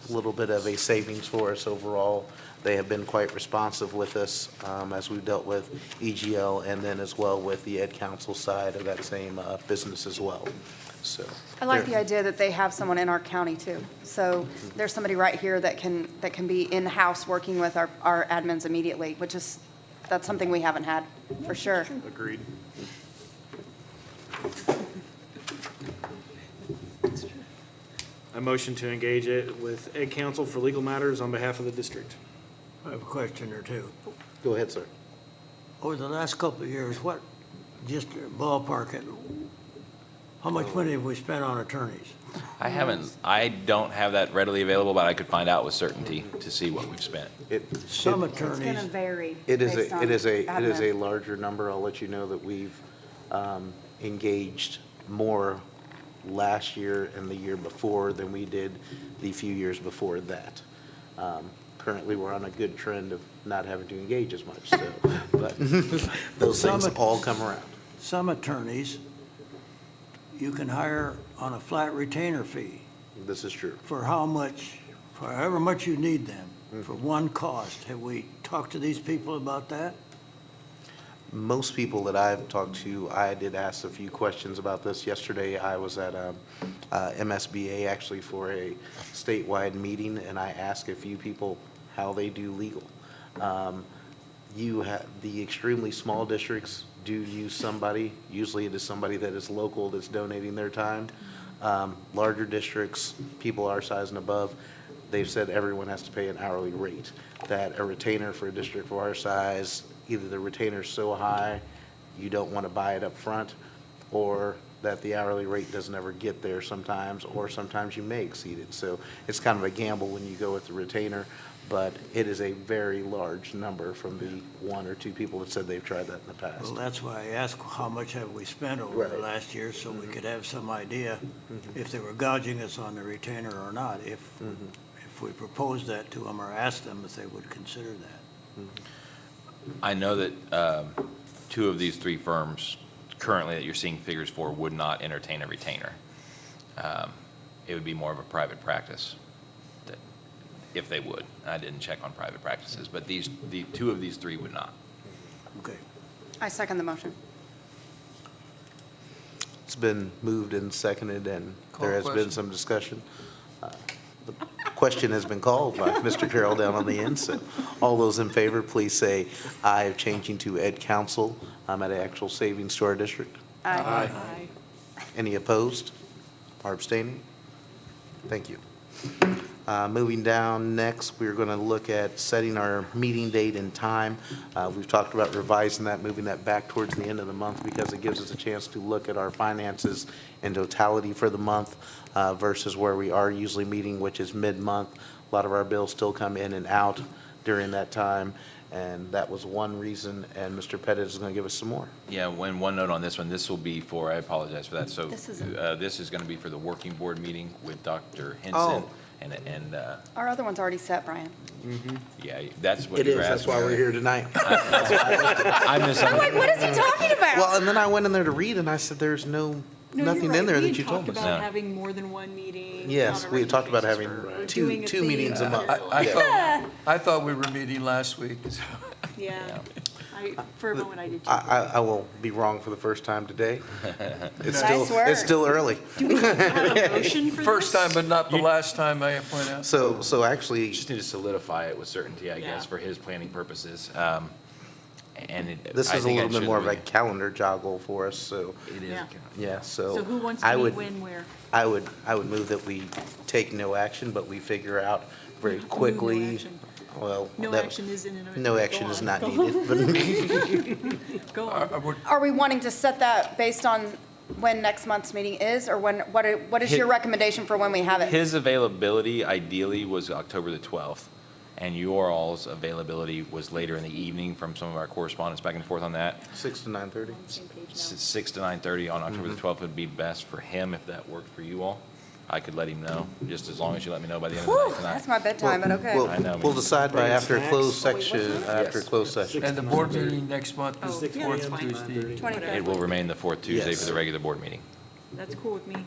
little bit of a savings for us overall. They have been quite responsive with us as we've dealt with EGL and then as well with the Ed Council side of that same business as well. So I like the idea that they have someone in our county too. So there's somebody right here that can be in-house working with our admins immediately, which is, that's something we haven't had, for sure. Agreed. I motion to engage it with Ed Council for legal matters on behalf of the district. I have a question or two. Go ahead, sir. Over the last couple of years, what, just ballpark it, how much money have we spent on attorneys? I don't have that readily available, but I could find out with certainty to see what we've spent. Some It's going to attorneys, vary It is based on a admin. larger number. I'll let you know that we've engaged more last year and the year before than we did the few years before that. Currently, we're on a good trend of not having to engage as much, so, but those things all come around. some attorneys, you can hire on a flat retainer fee This is true. for how much, for however much you need them, for one cost. Have we talked to these people about that? Most people that I've talked to, I did ask a few questions about this yesterday. I was at MSBA actually for a statewide meeting, and I asked a few people how they do legal. You have, the extremely small districts do use somebody. Usually it is somebody that is local that's donating their time. Larger districts, people our size and above, they've said everyone has to pay an hourly rate. That a retainer for a district for our size, either the retainer's so high, you don't want to buy it up front, or that the hourly rate doesn't ever get there sometimes, or sometimes you may exceed it. So it's kind of a gamble when you go with the retainer, but it is a very large number from the one or two people that said they've tried that in the past. Well, that's why I asked how much have we spent over the Right. last year, so we could have some idea if they were gouging us on the retainer or not. If we proposed that to them or asked them if they would consider that. I know that two of these three firms currently that you're seeing figures for would not entertain a retainer. It would be more of a private practice, that if they would. I didn't check on private practices, but the two of these three would not. Okay. I second the motion. It's been moved and seconded, and there has been some discussion. The question has been called by Mr. Carroll down on the end, so all those in favor, please say aye of changing to Ed Council at actual savings to our district. Aye. Any opposed or abstaining? Thank you. Moving down, next, we're going to look at setting our meeting date and time. We've talked about revising that, moving that back towards the end of the month because it gives us a chance to look at our finances in totality for the month versus where we are usually meeting, which is mid-month. A lot of our bills still come in and out during that time, and that was one reason, and Mr. Pettit is going to give us some more. Yeah, one note on this one, this will be for, I apologize for that, so This this is going to be for the working board meeting with Dr. Henson. Oh. And Our other one's already set, Brian. yeah, that's what It you is, were that's asking. why we're here tonight. I I'm like, what is he talking about? Well, and then I went in there to read, and I said, there's nothing in there that you told We had talked us. about No. having more than one meeting. Yes, on a we had talked about regular having basis, two doing a theme. meetings a month. I thought we were meeting last week. Yeah, for a moment I did too. I will be wrong for the first time today. It's Nice still, word. it's still early. Do we have a motion for this? First time, but not the last time, may I point out. So actually, Just need to solidify it with certainty, I guess, Yeah. for his planning purposes. And this I is a think I little bit should more of a really- calendar joggle for us, so, It is. Yeah. yeah, so. So who wants I to meet would- when, where? I would move that we take no action, but we figure out very No quickly. action. Well, No that- action is in and no go action is on. not Go needed, but Go on. Are we wanting to set that based on when next month's meeting is, or what is your recommendation for when we have it? His availability ideally was October the 12th, and your all's availability was later in the evening from some of our correspondence back and forth on that. 6 to 9:30. Same page now. 6 to 9:30 on October the 12th would be best for him if that worked for you all. I could let him know, just as long as you let me know by the end of the Whew, night tonight. that's my bedtime, but okay. We'll- I know, We'll man. decide by after a closed Oh, wait, what's section, that? after a closed session. And the board meeting next month is Oh, the yeah, fourth that's fine. Tuesday. 25th. It will remain the fourth Tuesday Yes. for the regular board meeting. That's cool with me.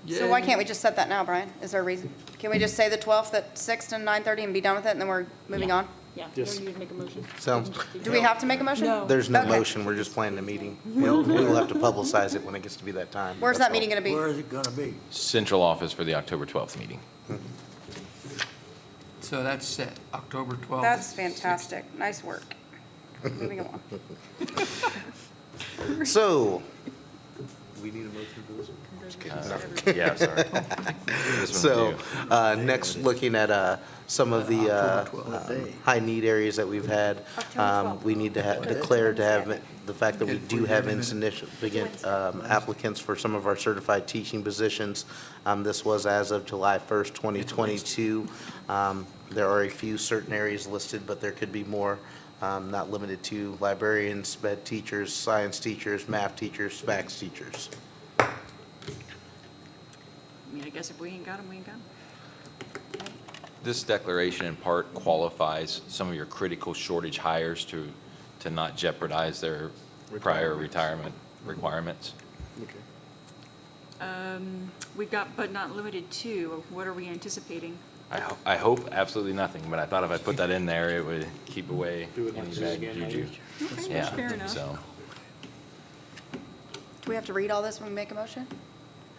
So why can't we just set that now, Brian? Is there a reason? Can we just say the 12th at 6 to 9:30 and be done with it, and then we're moving on? Yeah, you don't need to make a motion. Sounds, Do we have to make a motion? No. there's no Okay. motion, we're just planning a meeting. We'll have to publicize it when it gets to be that time. Where's that's that meeting all. going to be? Where is it gonna be? Central office for the October 12th meeting. So that's set, October 12th. That's fantastic. Nice work. Moving along. So, we need a motion for this? Yeah, sorry. This one's So, due. next, looking at some of the high-need areas that we've had, we need to declare to have the fact that we do have insignificant applicants for some of our certified teaching positions. This was as of July 1st, 2022. There are a few certain areas listed, but there could be more, not limited to librarians, sped teachers, science teachers, math teachers, fax teachers. I mean, I guess if we ain't got them, we ain't got them. This declaration in part qualifies some of your critical shortage hires to not jeopardize their prior retirement requirements. We've got, but not limited to, what are we anticipating? I hope absolutely nothing, but I thought if I put that in there, it would keep away any bad juju. Okay, Yeah, fair enough. so, Do we have to read all this when we make a motion?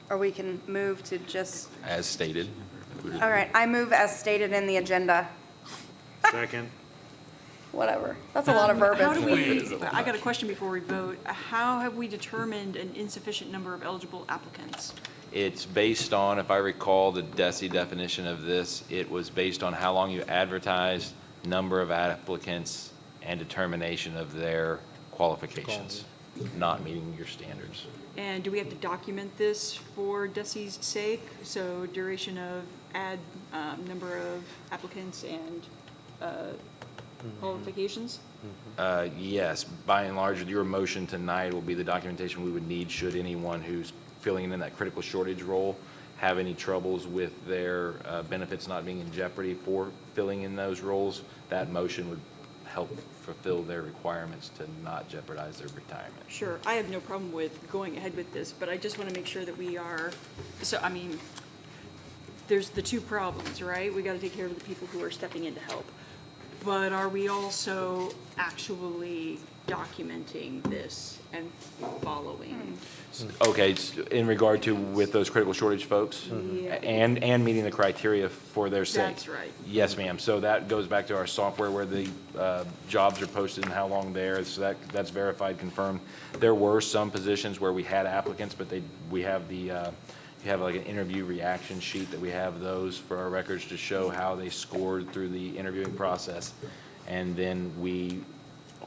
Or we can move to just, as stated. all right, I move as stated in the agenda. Second. Whatever. That's a lot of How do verbiage. we, I got a question before we vote. How have we determined an insufficient number of eligible applicants? It's based on, if I recall the DESI definition of this, it was based on how long you advertised, number of applicants, and determination of their qualifications, not meeting your standards. And do we have to document this for DESI's sake? So duration of number of applicants and qualifications? Yes, by and large, your motion tonight will be the documentation we would need should anyone who's filling in that critical shortage role have any troubles with their benefits not being in jeopardy for filling in those roles. That motion would help fulfill their requirements to not jeopardize their retirement. Sure, I have no problem with going ahead with this, but I just want to make sure that we are, so, I mean, there's the two problems, right? We got to take care of the people who are stepping in to help. but are we also actually documenting this and following? Okay, in regard to with those critical shortage folks? Yeah. And meeting the criteria for their sake? That's right. Yes, ma'am. So that goes back to our software where the jobs are posted and how long they're, so that's verified, confirmed. There were some positions where we had applicants, but we have the, you have like an interview reaction sheet that we have those for our records to show how they scored through the interviewing process. And then we,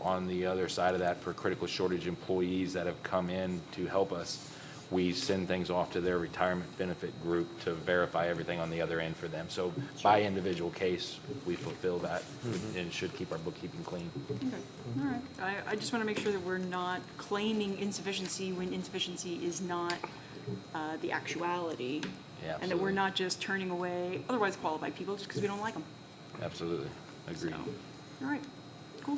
on the other side of that, for critical shortage employees that have come in to help us, we send things off to their retirement benefit group to verify everything on the other end for them. So by individual case, we fulfill that and should keep our bookkeeping clean. Okay, all right. I just want to make sure that we're not claiming insufficiency when insufficiency is not the actuality. Yeah, And that we're absolutely. not just turning away otherwise qualified people just because we don't like them. Absolutely. Agreed. All right, cool.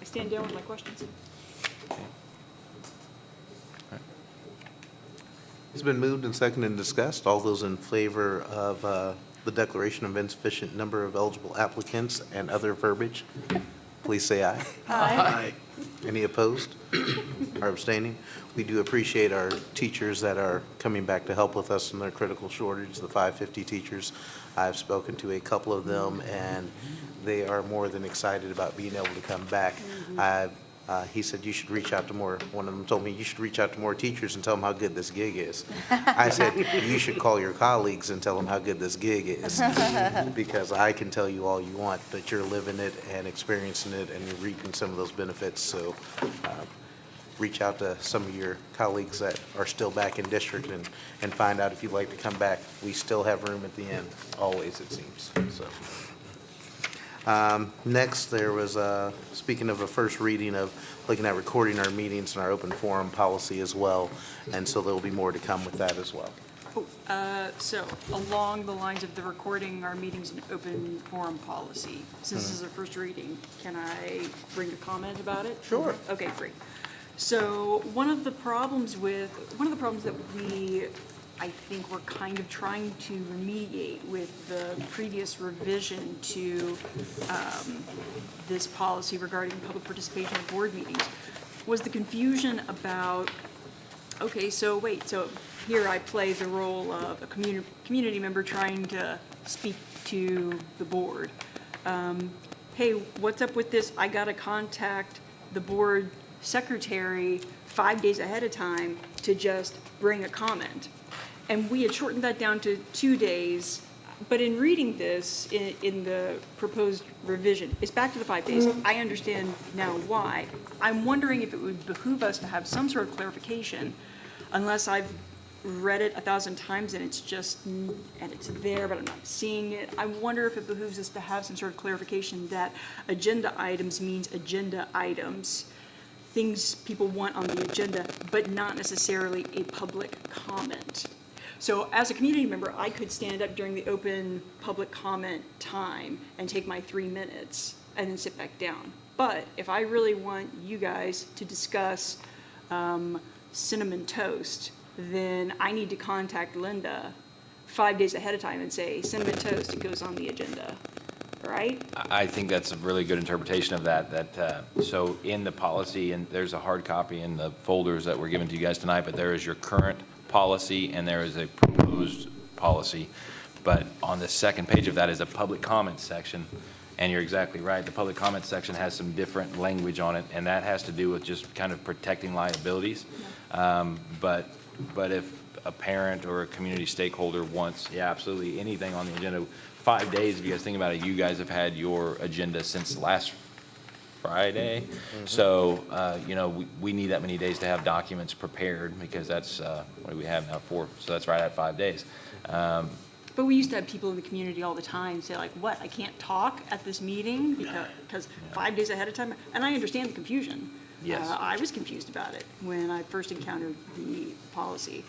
I stand down with my questions. It's been moved and seconded and discussed. All those in favor of the declaration of insufficient number of eligible applicants and other verbiage, please say aye. Aye. Any opposed or abstaining? We do appreciate our teachers that are coming back to help with us in their critical shortage, the 550 teachers. I've spoken to a couple of them, and they are more than excited about being able to come back. He said, you should reach out to more, one of them told me, you should reach out to more teachers and tell them how good this gig is. I said, you should call your colleagues and tell them how good this gig is. Because I can tell you all you want, but you're living it and experiencing it and you're reaping some of those benefits. So reach out to some of your colleagues that are still back in district and find out if you'd like to come back. We still have room at the end, always, it seems, so. Next, there was, speaking of a first reading of looking at recording our meetings and our open forum policy as well, and so there'll be more to come with that as well. So along the lines of the recording our meetings in open forum policy, since this is a first reading, can I bring a comment about it? Sure. Okay, great. So one of the problems that we, I think we're kind of trying to remediate with the previous revision to this policy regarding public participation in board meetings was the confusion about, okay, so wait, so here I play the role of a community member trying to speak to the board. Hey, what's up with this? I gotta contact the board secretary 5 days ahead of time to just bring a comment. And we had shortened that down to 2 days, but in reading this, in the proposed revision, it's back to the 5 days. I understand now why. I'm wondering if it would behoove us to have some sort of clarification, unless I've read it 1,000 times and it's just, and it's there, but I'm not seeing it. I wonder if it behooves us to have some sort of clarification that agenda items means agenda items, things people want on the agenda, but not necessarily a public comment. So as a community member, I could stand up during the open public comment time and take my 3 minutes and then sit back down. But if I really want you guys to discuss cinnamon toast, then I need to contact Linda 5 days ahead of time and say, cinnamon toast, it goes on the agenda, right? I think that's a really good interpretation of that, so in the policy, and there's a hard copy in the folders that were given to you guys tonight, but there is your current policy and there is a proposed policy. But on the second page of that is a public comment section, and you're exactly right. The public comment section has some different language on it, and that has to do with just kind of protecting liabilities. But if a parent or a community stakeholder wants, yeah, absolutely, anything on the agenda, 5 days, if you guys think about it, you guys have had your agenda since last Friday. So, we need that many days to have documents prepared, because that's, what do we have now, 4, so that's right at 5 days. But we used to have people in the community all the time say like, what, I can't talk at this meeting because 5 days ahead of time? And I understand the confusion. Yes. I was confused about it when I first encountered the policy.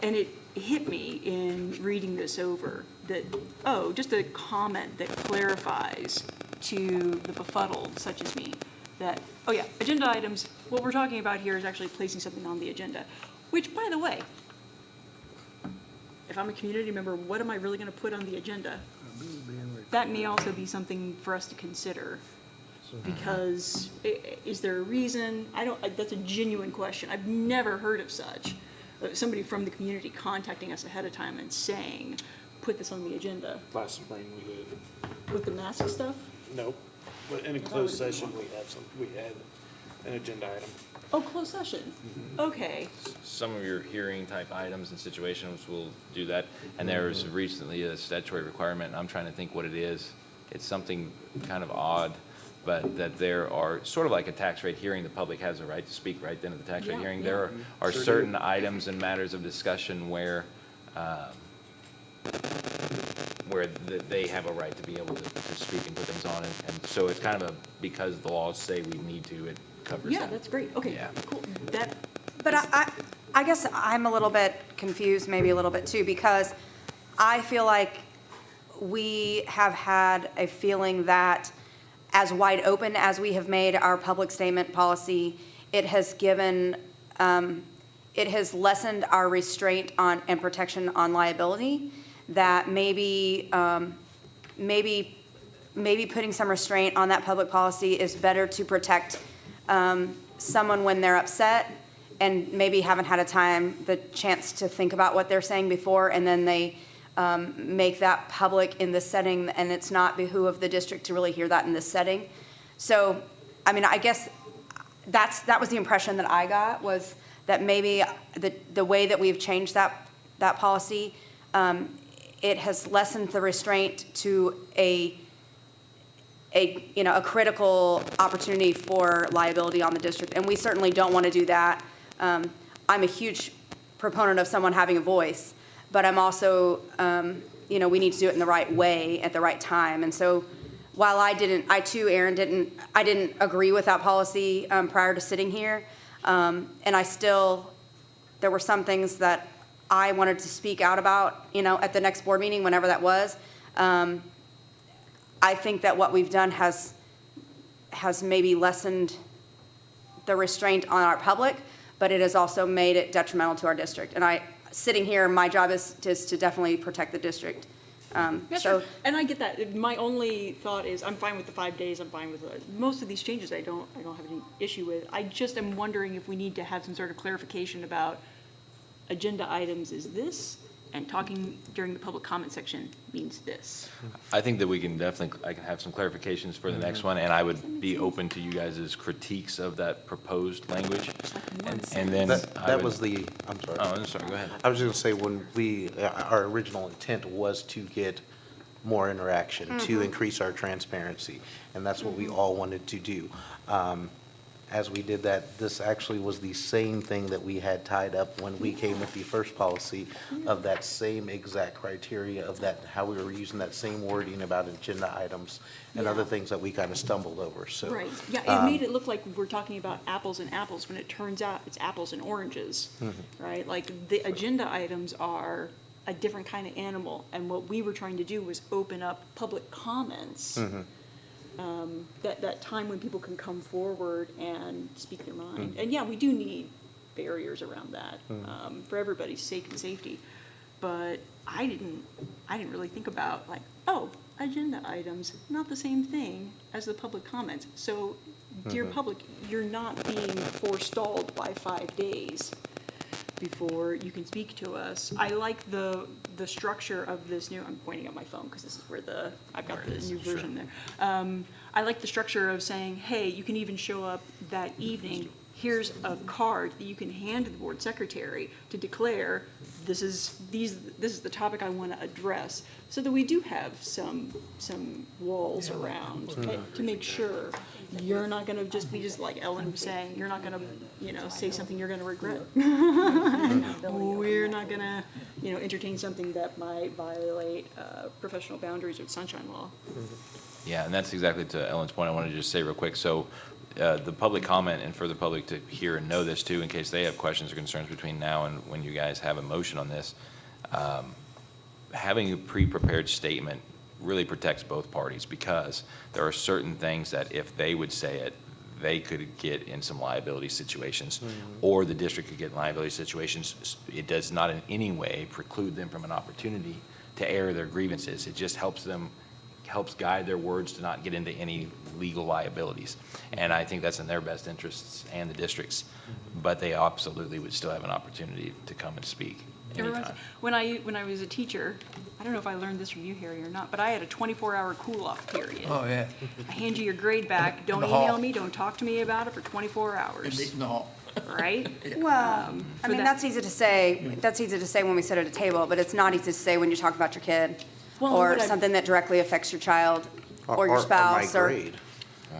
And it hit me in reading this over that, oh, just a comment that clarifies to the befuddled, such as me, that, oh yeah, agenda items, what we're talking about here is actually placing something on the agenda. Which, by the way, if I'm a community member, what am I really going to put on the agenda? that may also be something for us to consider. Because is there a reason? That's a genuine question. I've never heard of such. Somebody from the community contacting us ahead of time and saying, put this on the agenda. Last spring we did. With the mask stuff? Nope. But in a closed session, we had an agenda item. Oh, closed session. Okay. Some of your hearing type items and situations will do that. And there was recently a statutory requirement, and I'm trying to think what it is. It's something kind of odd, but that there are, sort of like a tax rate hearing, the public has a right to speak right then at the tax rate Yeah, hearing. yeah. There are certain items and matters of discussion where they have a right to be able to speak and put things on. And so it's kind of because the laws say we need to, it covers Yeah, that. that's great. Okay, Yeah. cool. That, But I guess I'm a little bit confused, maybe a little bit too, because I feel like we have had a feeling that as wide open as we have made our public statement policy, it has given, it has lessened our restraint on, and protection on liability, that maybe putting some restraint on that public policy is better to protect someone when they're upset and maybe haven't had the chance to think about what they're saying before, and then they make that public in this setting, and it's not behoof of the district to really hear that in this setting. So, I mean, I guess that was the impression that I got, was that maybe the way that we've changed that policy, it has lessened the restraint to a critical opportunity for liability on the district, and we certainly don't want to do that. I'm a huge proponent of someone having a voice, but I'm also, we need to do it in the right way at the right time. And so while I didn't agree with that policy prior to sitting here, and there were some things that I wanted to speak out about, at the next board meeting, whenever that was. I think that what we've done has maybe lessened the restraint on our public, but it has also made it detrimental to our district. And sitting here, my job is to definitely protect the district. Yeah, sure. And I get that. My only thought is, I'm fine with the 5 days. I'm fine with most of these changes. I don't have any issue with. I just am wondering if we need to have some sort of clarification about agenda items is this, and talking during the public comment section means this. I think that I can have some clarifications for the next one, and I would be open to you guys' critiques of that proposed language. And then I'm sorry. Oh, I'm sorry, go ahead. I was just gonna say, our original intent was to get more interaction, to increase our transparency, and that's what we all wanted to do. As we did that, this actually was the same thing that we had tied up when we came with the first policy, of that same exact criteria of that, how we were using that same wording about agenda items and other things that we kind of stumbled over, so. Right. Yeah, it made it look like we're talking about apples and apples when it turns out it's apples and oranges, right? Like the agenda items are a different kind of animal, and what we were trying to do was open up public comments. That time when people can come forward and speak their mind. And yeah, we do need barriers around that for everybody's sake and safety. But I didn't really think about agenda items, not the same thing as the public comments. So, dear public, you're not being forestalled by 5 days before you can speak to us. I like the structure of this new, I'm pointing at my phone because this is where I've got the new version there. I like the structure of saying, hey, you can even show up that evening. Here's a card that you can hand to the board secretary to declare this is the topic I want to address, so that we do have some walls around to make sure you're not going to just be like Ellen was saying. You're not going to say something you're going to regret. We're not going to entertain something that might violate professional boundaries or sunshine law. Yeah, and that's exactly to Ellen's point. I wanted to just say real quick, so the public comment, and for the public to hear and know this too, in case they have questions or concerns between now and when you guys have a motion on this, having a pre-prepared statement really protects both parties, because there are certain things that if they would say it, they could get in some liability situations, or the district could get in liability situations. It does not in any way preclude them from an opportunity to air their grievances. It just helps them helps guide their words to not get into any legal liabilities. And I think that's in their best interests and the district's, but they absolutely would still have an opportunity to come and speak anytime. When I was a teacher, I don't know if I learned this from you, Harry, or not, but I had a 24-hour cool-off period. Oh, yeah. I hand you your grade back, don't In the hall. email me, don't talk to me about it for 24 hours, In the hall. right? Well, I for mean, that- that's easy to say when we sit at a table, but it's not easy to say when you talk about your kid Well, or what I- something that directly affects your child or your my spouse or. grade.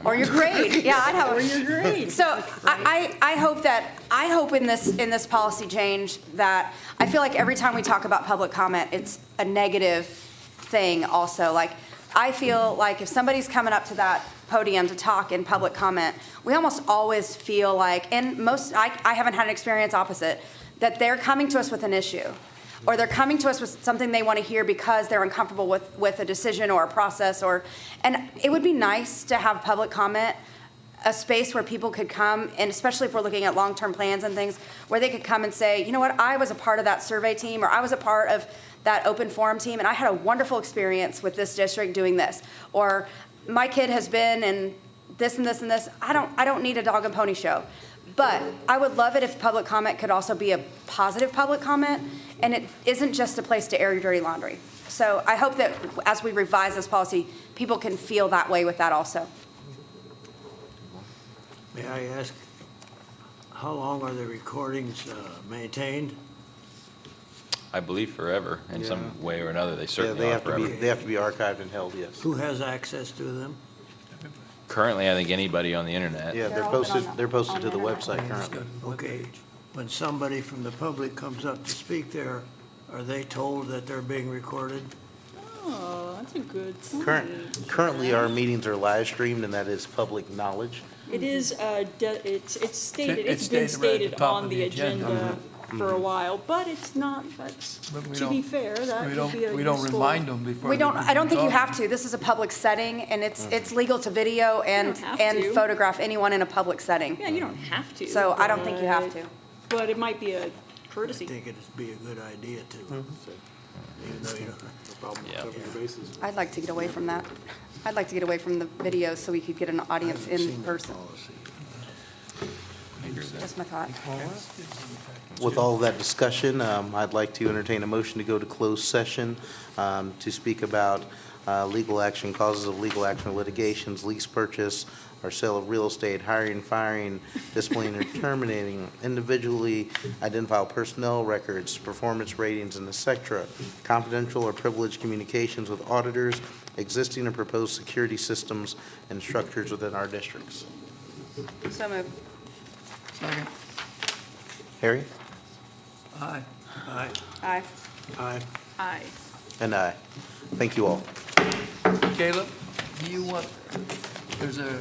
Or your grade, yeah, I'd have. Or your grade. So I hope in this policy change that, I feel like every time we talk about public comment, it's a negative thing also. Like, I feel like if somebody's coming up to that podium to talk in public comment, we almost always feel like, and I haven't had an experience opposite, that they're coming to us with an issue. Or they're coming to us with something they want to hear because they're uncomfortable with a decision or a process and it would be nice to have public comment, a space where people could come, and especially if we're looking at long-term plans and things, where they could come and say, you know what, I was a part of that survey team, or I was a part of that open forum team, and I had a wonderful experience with this district doing this. Or my kid has been in this and this and this. I don't need a dog and pony show. But I would love it if public comment could also be a positive public comment, and it isn't just a place to air your dirty laundry. So I hope that as we revise this policy, people can feel that way with that also. May I ask, how long are the recordings maintained? I believe forever, in some way or another, they Yeah, certainly they are have to be, forever. they have to be archived and held, yes. Who has access to them? Currently, I think anybody on the internet. Yeah, They're open they're posted on to the the internet. website currently. Okay, when somebody from the public comes up to speak there, are they told that they're being recorded? Oh, that's a good point. Currently, our meetings are live streamed, and that is public knowledge. It is, it's stated, It's it's been stated right at the stated top on of the the agenda. agenda for a while, but it's not, but But we to be don't- fair, that We would be a don't, we don't useful- remind them before. We they don't, I don't think you talk. have to. This is a public setting, and it's legal to video and don't have to. photograph anyone in a public setting. Yeah, you don't have to. So I don't think you have to. But it might be a I courtesy. think it'd be a good idea to, even though you don't. Problem Yeah. covering your bases. I'd like to get away from that. I'd like to get away from the videos so we could get an audience in person. Just my thought. With all of that discussion, I'd like to entertain a motion to go to closed session to speak about legal action, causes of legal action or litigations, lease purchase, or sale of real estate, hiring, firing, disciplining, or terminating, individually identifiable personnel records, performance ratings, and et cetera, confidential or privileged communications with auditors, existing or proposed security systems and structures within our districts. So moved. Second. Harry? Aye. Aye. Aye. Aye. Aye. And aye. Thank you all. Caleb, do you want, there's a